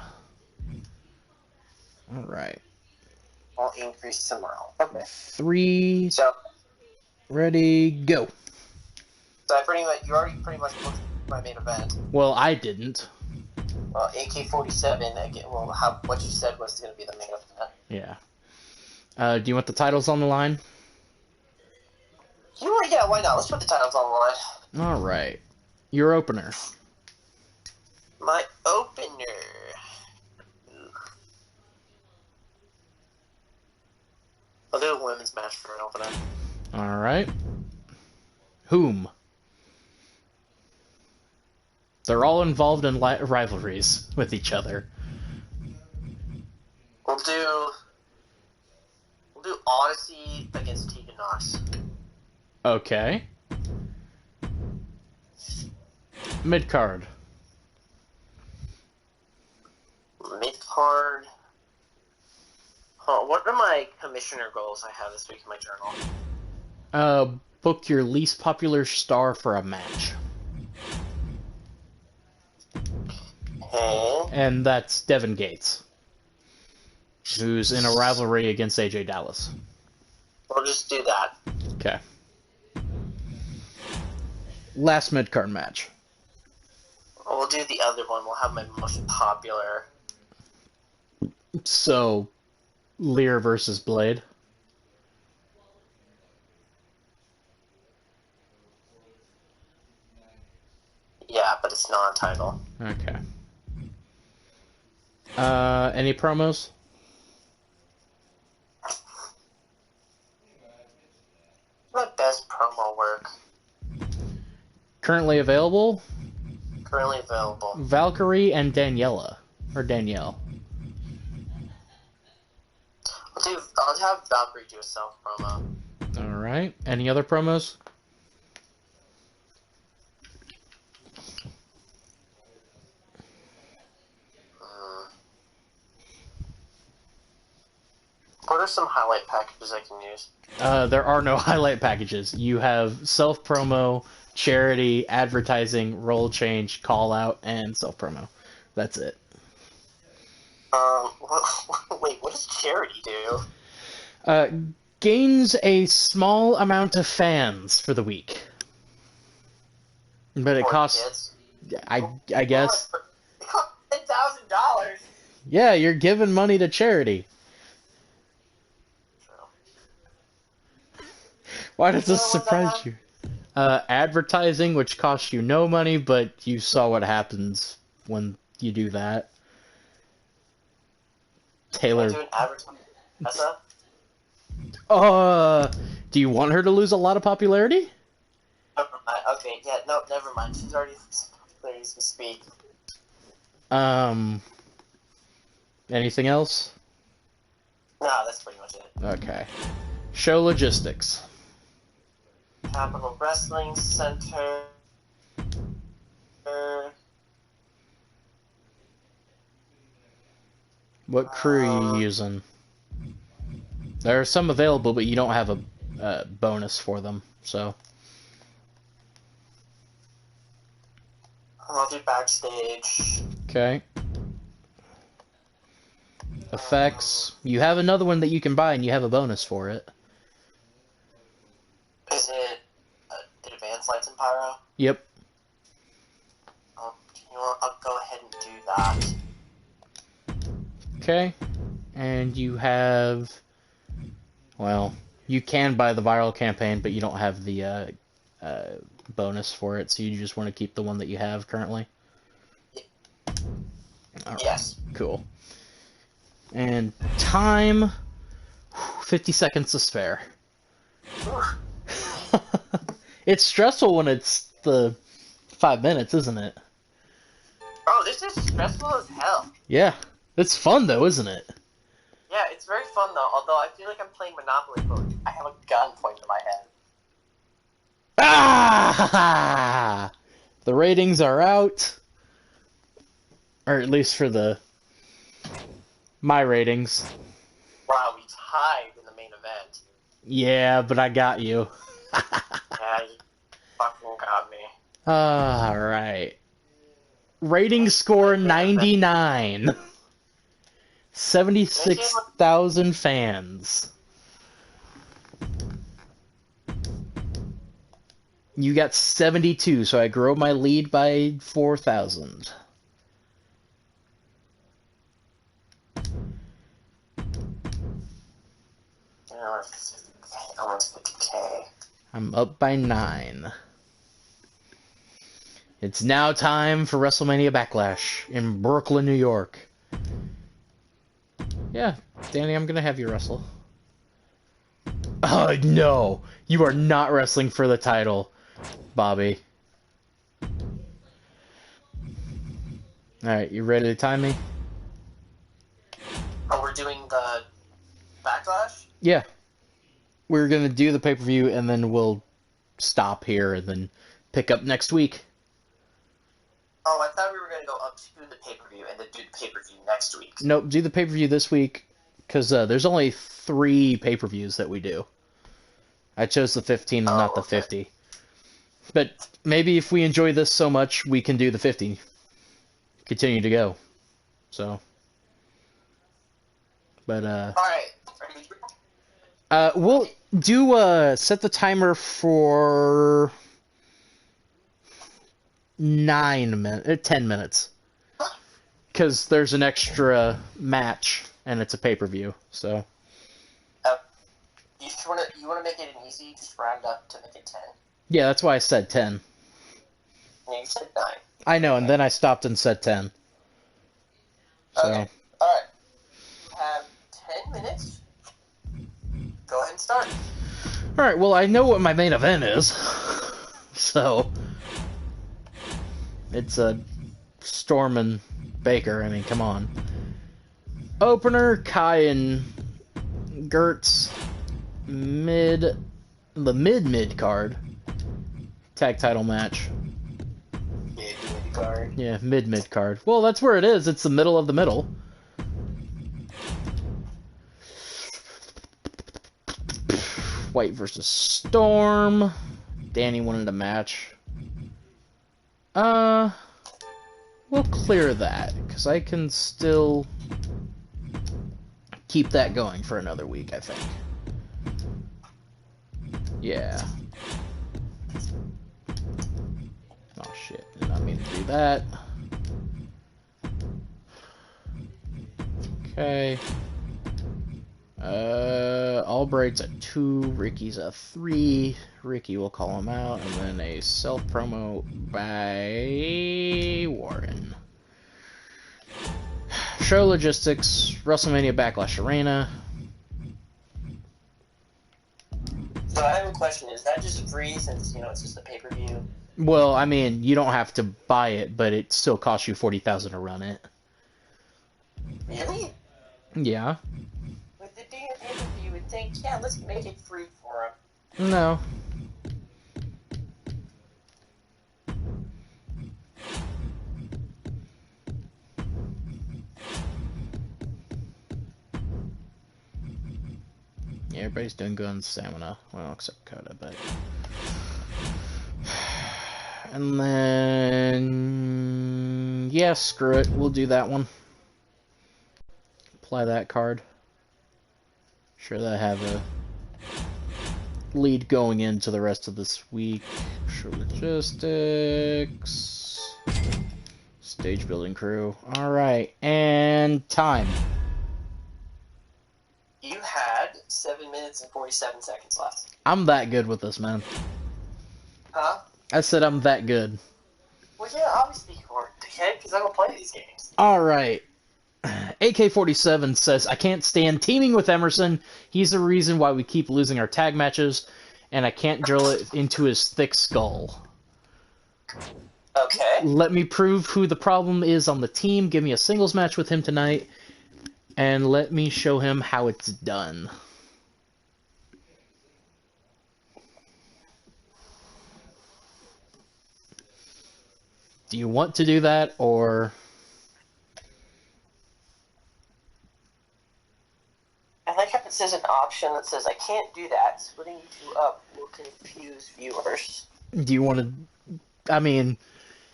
Alright. I'll increase tomorrow. Okay. 3, So ready, go. you already pretty much booked my main event. Well, I didn't. Well, AK-47 again. Well, what you said was going to be the main event. Yeah. Do you want the titles on the line? You know what? Yeah, why not? Let's put the titles on the line. Alright. Your opener. My opener. I'll do a women's match for an opener. Alright. Whom? They're all involved in rivalries with each other. We'll do Odyssey against Tegan Knox. Okay. Mid-card. Mid-card. What are my commissioner goals I have this week in my journal? Book your least popular star for a match. Okay. And that's Devin Gates, who's in a rivalry against AJ Dallas. We'll just do that. Okay. Last mid-card match. We'll do the other one. We'll have my most popular. So, Lear versus Blade. Yeah, but it's non-title. Okay. Any promos? My best promo work. Currently available? Currently available. Valkyrie and Daniela. Or Danielle. I'll have Valkyrie do a self promo. Alright. Any other promos? What are some highlight packages I can use? There are no highlight packages. You have self-promo, charity, advertising, role change, call-out, and self-promo. That's it. Wait, what does charity do? Gains a small amount of fans for the week. But it For costs... kids? I guess... It costs $10,000! Yeah, you're giving money to charity. Why does this surprise you? Advertising, which costs you no money, but you saw what happens when you do that. Taylor. Do an advertisement. That's up? Do you want her to lose a lot of popularity? Never mind. Okay, yeah, no, never mind. She's already popular as we speak. Anything else? No, that's pretty much it. Okay. Show logistics. Capital Wrestling Center. What crew are you using? There are some available, but you don't have a bonus for them, so. I'll do backstage. Okay. Effects. You have another one that you can buy, and you have a bonus for it. Is it the Advanced Lights and Pyro? Yep. You know what, I'll go ahead and do that. Okay. And you have... Well, you can buy the viral campaign, but you don't have the bonus for it, so you just want to keep the one that you have currently? Alright, yes. Cool. And time... 50 seconds to spare. It's stressful when it's the 5 minutes, isn't it? Oh, this is stressful as hell. Yeah. It's fun, though, isn't it? Yeah, it's very fun, though, although I feel like I'm playing Monopoly, but I have a gun pointed to my head. Ah! The ratings are out. Or at least for my ratings. Wow, we tied in the main event. Yeah, but I got you. Yeah, you fucking got me. Alright. Rating score 99. 76,000 fans. You got 72, so I grow my lead by 4,000. Almost 50K. I'm up by 9. It's now time for WrestleMania Backlash in Brooklyn, New York. Yeah, Danny, I'm gonna have you wrestle. Oh, no! You are not wrestling for the title, Bobby. Alright, you ready to time me? Oh, we're doing the Backlash? Yeah. We're gonna do the pay-per-view, and then we'll stop here, and then pick up next week. Oh, I thought we were going to go up to the pay-per-view and then do the pay-per-view next week. Nope, do the pay-per-view this week, because there's only 3 pay-per-views that we do. I chose the 15 and not the 50. But maybe if we enjoy this so much, we can do the 50. Continue to go. So. But, Alright. we'll do, set the timer for 10 minutes. Because there's an extra match and it's a pay-per-view, so... You wanna make it an easy, just round up to make it 10. Yeah, that's why I said 10. Yeah, you said 9. I know, and then I stopped and said 10. So. Okay, alright. You have 10 minutes. Go ahead and start. Alright, well, I know what my main event is. So. It's a Storm and Baker, I mean, come on. Opener, Kai and Gertz. The mid card. Tag title match. Mid card. Yeah, mid card. Well, that's where it is. It's the middle of the middle. White versus Storm. Danny wanted a match. We'll clear that, because I can still keep that going for another week, I think. Yeah. Oh shit, did not mean to do that. Okay. Albright's a 2, Ricky's a 3. Ricky will call him out, and then a self-promo by Warren. Show logistics, WrestleMania Backlash Arena. So I have a question. Is that just free since, it's just a pay-per-view? Well, I mean, you don't have to buy it, but it still costs you $40,000 to run it. Really? Yeah. With it being a pay-per-view, you would think, yeah, let's make it free for him. No. Yeah, everybody's doing good on stamina. Well, except Coda, but... And then... Yeah, screw it. We'll do that one. Apply that card. Sure that I have a lead going into the rest of this week. Sure logistics. Stage building crew. Alright, and time. You had 7 minutes and 47 seconds left. I'm that good with this, man. Huh? I said I'm that good. Well, yeah, obviously you are, dickhead, because I don't play these games. Alright. AK-47 says, I can't stand teaming with Emerson. He's the reason why we keep losing our tag matches, and I can't drill it into his thick skull. Okay. Let me prove who the problem is on the team. Give me a singles match with him tonight, and let me show him how it's done. Do you want to do that, or... I like how it says an option that says, I can't do that. Splitting you two up will confuse viewers. Do you want to... I mean,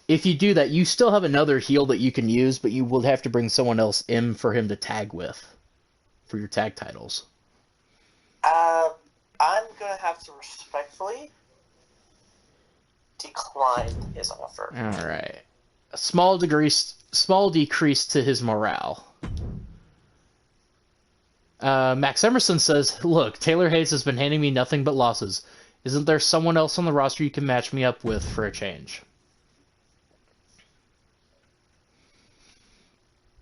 if you do that, you still have another heel that you can use, but you will have to bring someone else in for him to tag with. For your tag titles. I'm going to have to respectfully decline his offer. Alright. A small decrease to his morale. Max Emerson says, look, Taylor Hayes has been handing me nothing but losses. Isn't there someone else on the roster you can match me up with for a change?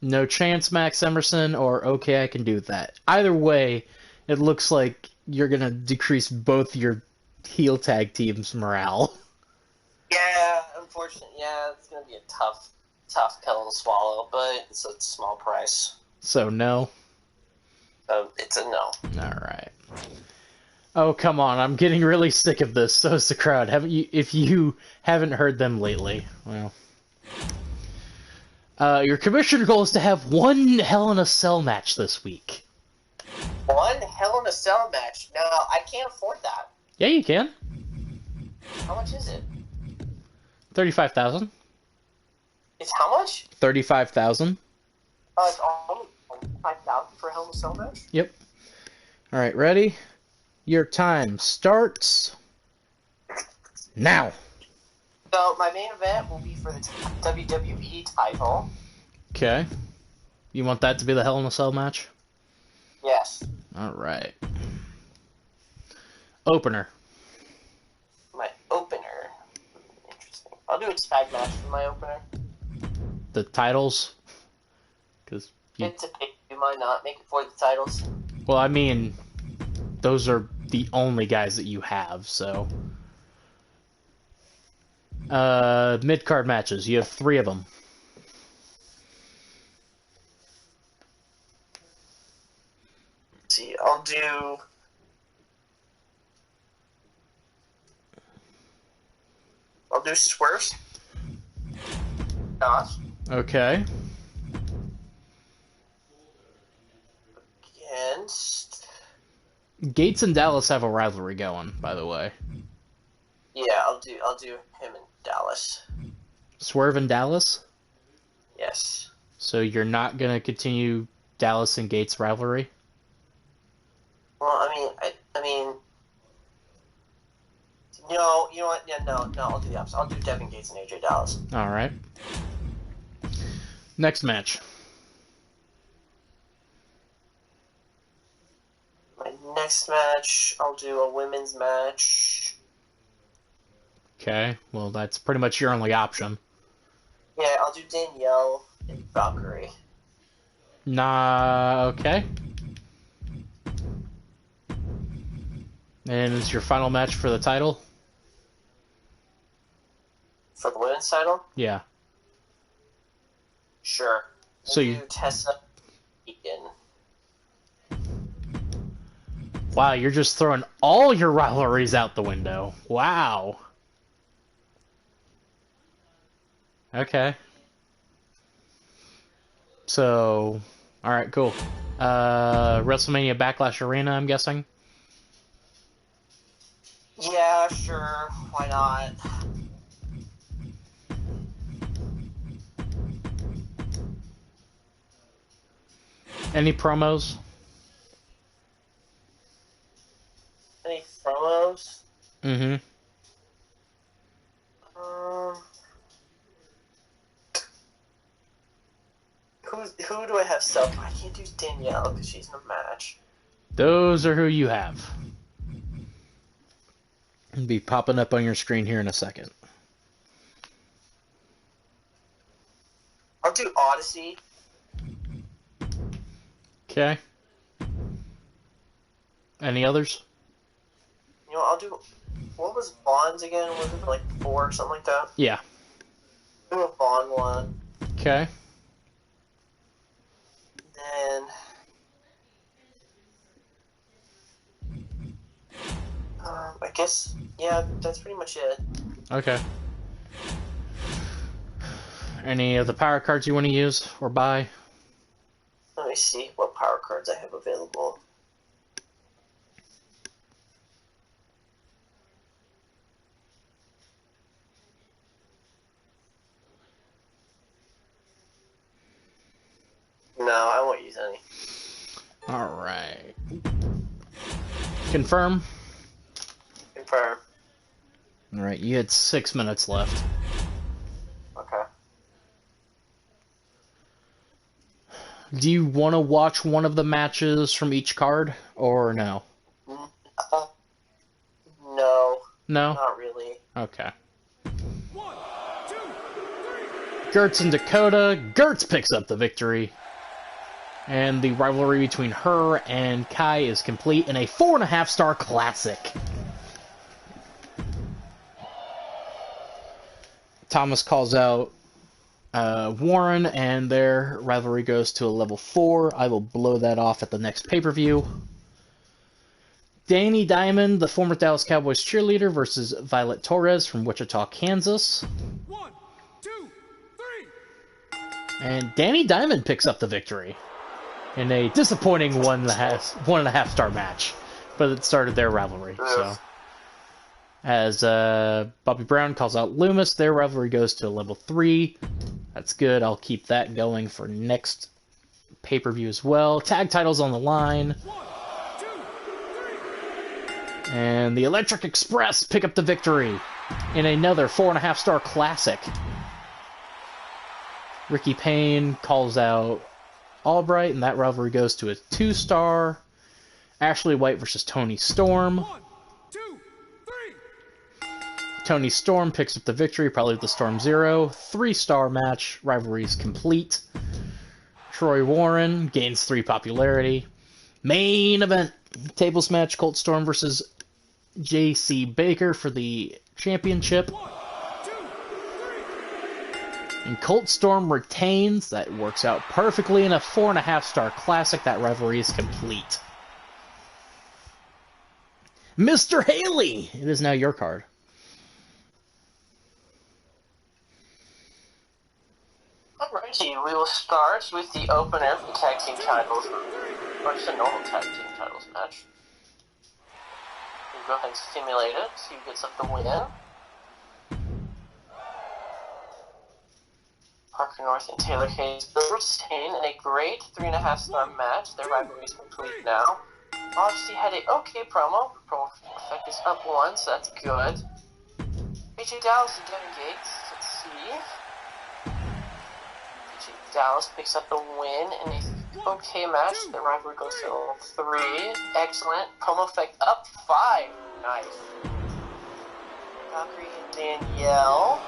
No chance, Max Emerson, or okay, I can do that. Either way, it looks like you're going to decrease both your heel tag team's morale. Yeah, unfortunately, yeah, it's going to be a tough pill to swallow, but it's a small price. So, no? So, it's a no. Alright. Oh, come on, I'm getting really sick of this. So is the crowd. If you haven't heard them lately, well... your commissioner goal is to have one Hell in a Cell match this week. One Hell in a Cell match? No, I can't afford that. Yeah, you can. How much is it? 35,000. It's how much? 35,000. Oh, it's only 5,000 for a Hell in a Cell match? Yep. Alright, ready? Your time starts now. So, my main event will be for the WWE title. Okay. You want that to be the Hell in a Cell match? Yes. All right. Opener. My opener. Interesting. I'll do a tag match for my opener. The titles. Because It's a pick. You might not make it for the titles. well, I mean, those are the only guys that you have, so. Mid-card matches. You have 3 of them. Let's see, I'll do Swerves. Gosh. Okay. Against. Gates and Dallas have a rivalry going, by the way. Yeah, I'll do him in Dallas. Swerve and Dallas? Yes. So you're not going to continue Dallas and Gates rivalry? Well, I mean, no, you know what? Yeah, no, I'll do the opposite. I'll do Devin Gates and AJ Dallas. All right. Next match. My next match, I'll do a women's match. Okay, well, that's pretty much your only option. Yeah, I'll do Danielle and Valkyrie. Nah, okay. And it's your final match for the title? For the women's title? Yeah. Sure. So I'll you... do Tessa Egan. Wow, you're just throwing all your rivalries out the window. Wow. Okay. So, alright, cool. WrestleMania Backlash Arena, I'm guessing? Yeah, sure. Why not? Any promos? Any promos? Mm-hmm. Who do I have sub? I can't do Danielle because she's in a match. Those are who you have. It'll be popping up on your screen here in a second. I'll do Odyssey. Okay. Any others? You know, I'll do. What was Vaughn's again? Was it like 4 or something like that? Yeah. I'll do a Vaughn one. Okay. Then. I guess. Yeah, that's pretty much it. Okay. Any of the power cards you want to use or buy? Let me see what power cards I have available. No, I won't use any. Alright. Confirm? Confirm. Alright, you had 6 minutes left. Okay. Do you want to watch one of the matches from each card, or no? No. No? Not really. Okay. 1, 2, 3. Gertz and Dakota. Gertz picks up the victory. And the rivalry between her and Kai is complete in a 4.5-star classic. Thomas calls out Warren, and their rivalry goes to a level 4. I will blow that off at the next pay-per-view. Danny Diamond, the former Dallas Cowboys cheerleader, versus Violet Torres from Wichita, Kansas. 1, 2, 3. And Danny Diamond picks up the victory in a disappointing 1.5-star match, but it started their rivalry. So, as Bobby Brown calls out Loomis, their rivalry goes to level 3. That's good. I'll keep that going for next pay-per-view as well. Tag titles on the line. 1, 2, 3. And the Electric Express pick up the victory in another 4.5-star classic. Ricky Payne calls out Albright, and that rivalry goes to a 2-star. Ashley White versus Tony Storm. 1, 2, 3. Tony Storm picks up the victory, probably with the Storm 0. 3-star match, rivalries complete. Troy Warren gains 3 popularity. Main event, tables match, Colt Storm versus J.C. Baker for the championship. 1, 2, 3. And Colt Storm retains. That works out perfectly in a 4.5-star classic. That rivalry is complete. Mr. Haley, it is now your card. Alrighty, we will start with the opener for the tag team titles, or just a normal tag team titles match. We'll go ahead and stimulate it, see who gets up the win. Parker North and Taylor Hayes retain in a great 3.5-star match. Their rivalry is complete now. Odyssey had a okay promo. Promo effect is up 1, so that's good. AJ Dallas and Devin Gates, let's see. AJ Dallas picks up the win in a okay match. Their rivalry goes to 3. Excellent. Promo effect up 5. Nice. Valkyrie and Danielle.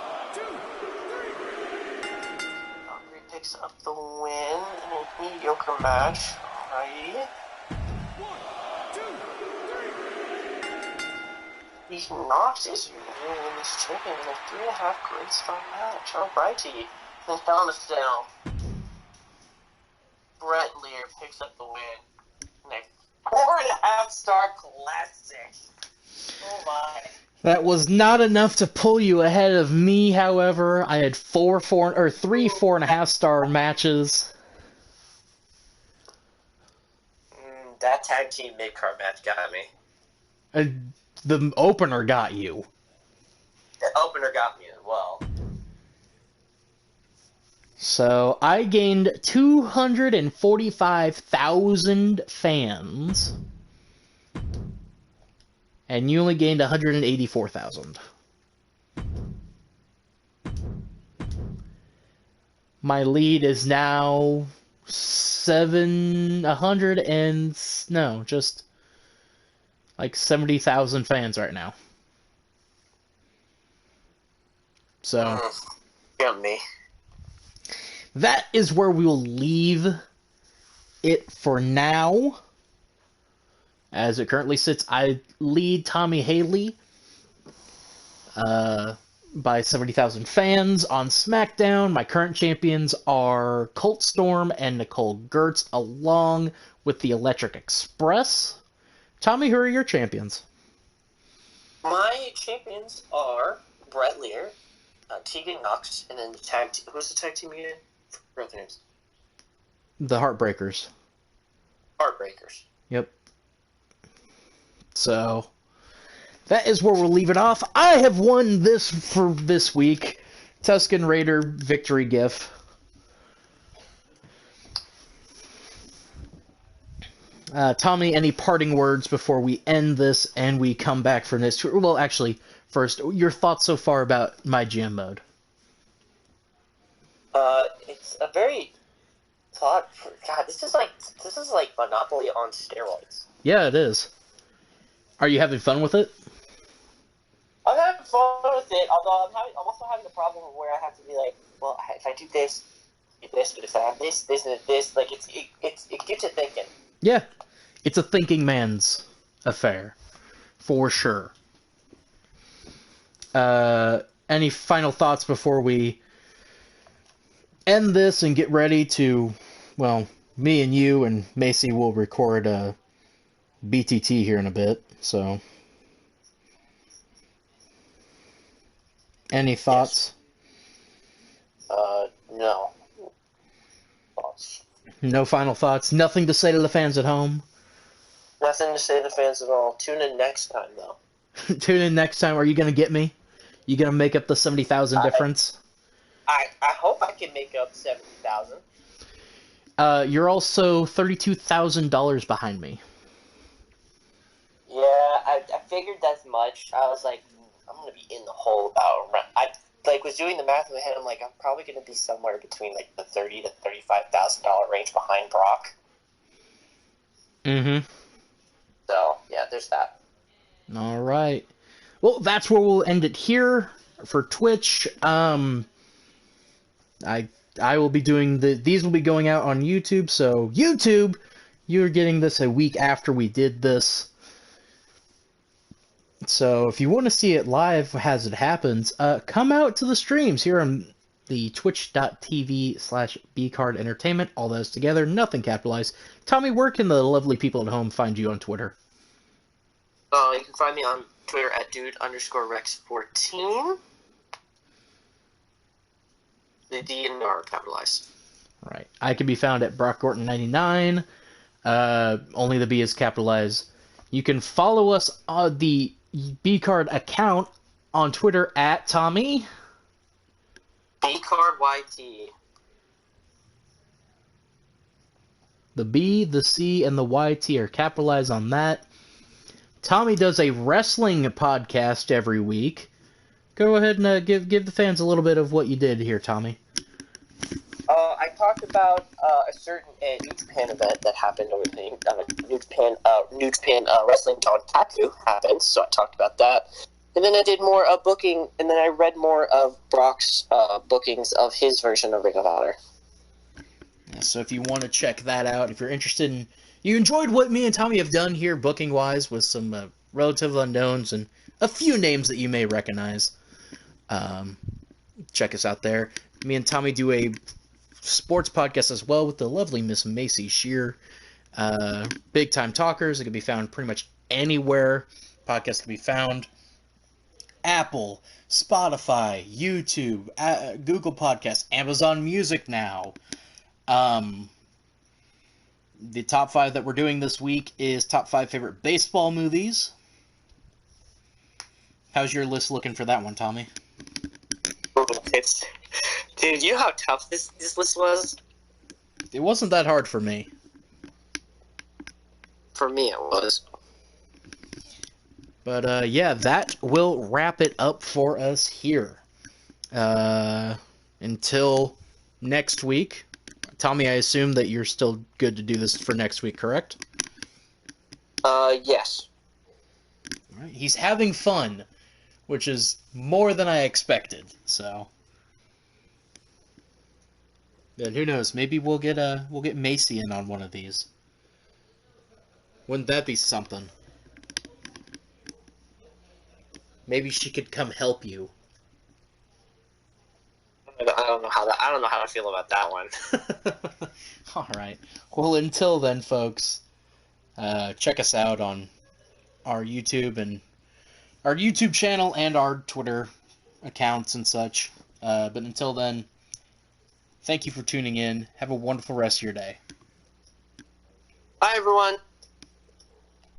Valkyrie picks up the win in a mediocre match. Alrighty. These Knox is really in this champion in a 3.5 great star match. Alrighty. Then Hell in a Cell. Brett Lear picks up the win in a 4.5-star classic. Oh my. That was not enough to pull you ahead of me, however. I had 3 4.5-star matches. That tag team mid-card match got me. The opener got you. The opener got me as well. So, I gained 245,000 fans. And you only gained 184,000. My lead is now 700 and... no, just... like 70,000 fans right now. So, Got me. that is where we will leave it for now. As it currently sits, I lead Tommy Haley by 70,000 fans. On SmackDown, my current champions are Colt Storm and Nicole Gertz, along with the Electric Express. Tommy, who are your champions? My champions are Brett Lear, Tegan Knox, and then who's the tag team again? Forgot their names. The Heartbreakers. Heartbreakers. Yep. So, that is where we'll leave it off. I have won this for this week. Tuscan Raider victory gif. Tommy, any parting words before we end this and we come back from this? Well, actually, first, your thoughts so far about my GM mode? It's a very God, this is like Monopoly on steroids. Yeah, it is. Are you having fun with it? I'm having fun with it, although I'm also having a problem where I have to be like, well, if I do this, but if I have this, and this, like it gets you thinking. Yeah, it's a thinking man's affair, for sure. Any final thoughts before we end this and get ready to, well, me and you and Macy will record BTT here in a bit, so. Any thoughts? No. Thoughts. No final thoughts? Nothing to say to the fans at home? Nothing to say to the fans at all. Tune in next time, though. Tune in next time. Are you going to get me? You going to make up the 70,000 difference? I hope I can make up 70,000. You're also $32,000 behind me. Yeah, I figured that's much. I was like, I'm going to be in the hole about like was doing the math in my head. I'm like, I'm probably going to be somewhere between like the $30,000 to $35,000 range behind Brock. Mm-hmm. So yeah, there's that. All right. Well, that's where we'll end it here for Twitch. I will be doing these will be going out on YouTube, so YouTube, you're getting this a week after we did this. So if you want to see it live as it happens, come out to the streams here on the twitch.tv/bcard entertainment. All those together, nothing capitalized. Tommy, where can the lovely people at home find you on Twitter? You can find me on Twitter at dude_rex14. The D and R capitalized. Right. I can be found at Brock Gorton99. Only the B is capitalized. You can follow us on the B-Card account on Twitter at Tommy. BCardYT. The B, the C, and the YT are capitalized on that. Tommy does a wrestling podcast every week. Go ahead and give the fans a little bit of what you did here, Tommy. I talked about a certain New Japan event that happened over the New Japan Wrestling Dontaku happened, so I talked about that. And then I did more booking, and then I read more of Brock's bookings of his version of Ring of Honor. Yeah, so if you want to check that out, if you're interested in... You enjoyed what me and Tommy have done here booking-wise with some relative unknowns and a few names that you may recognize. Check us out there. Me and Tommy do a sports podcast as well with the lovely Miss Macy Shear. Big Time Talkers. It can be found pretty much anywhere podcasts can be found. Apple, Spotify, YouTube, Google Podcasts, Amazon Music now. The top 5 that we're doing this week is top 5 favorite baseball movies. How's your list looking for that one, Tommy? Dude, you know how tough this list was? It wasn't that hard for me. For me, it was. But, yeah, that will wrap it up for us here. Until next week. Tommy, I assume that you're still good to do this for next week, correct? Yes. All right. He's having fun, which is more than I expected, so... Then who knows? Maybe we'll get Macy in on one of these. Wouldn't that be something? Maybe she could come help you. I don't know how to feel about that one. All right. Well, until then, folks, check us out on our YouTube channel and our Twitter accounts and such. But until then, thank you for tuning in. Have a wonderful rest of your day. Bye, everyone.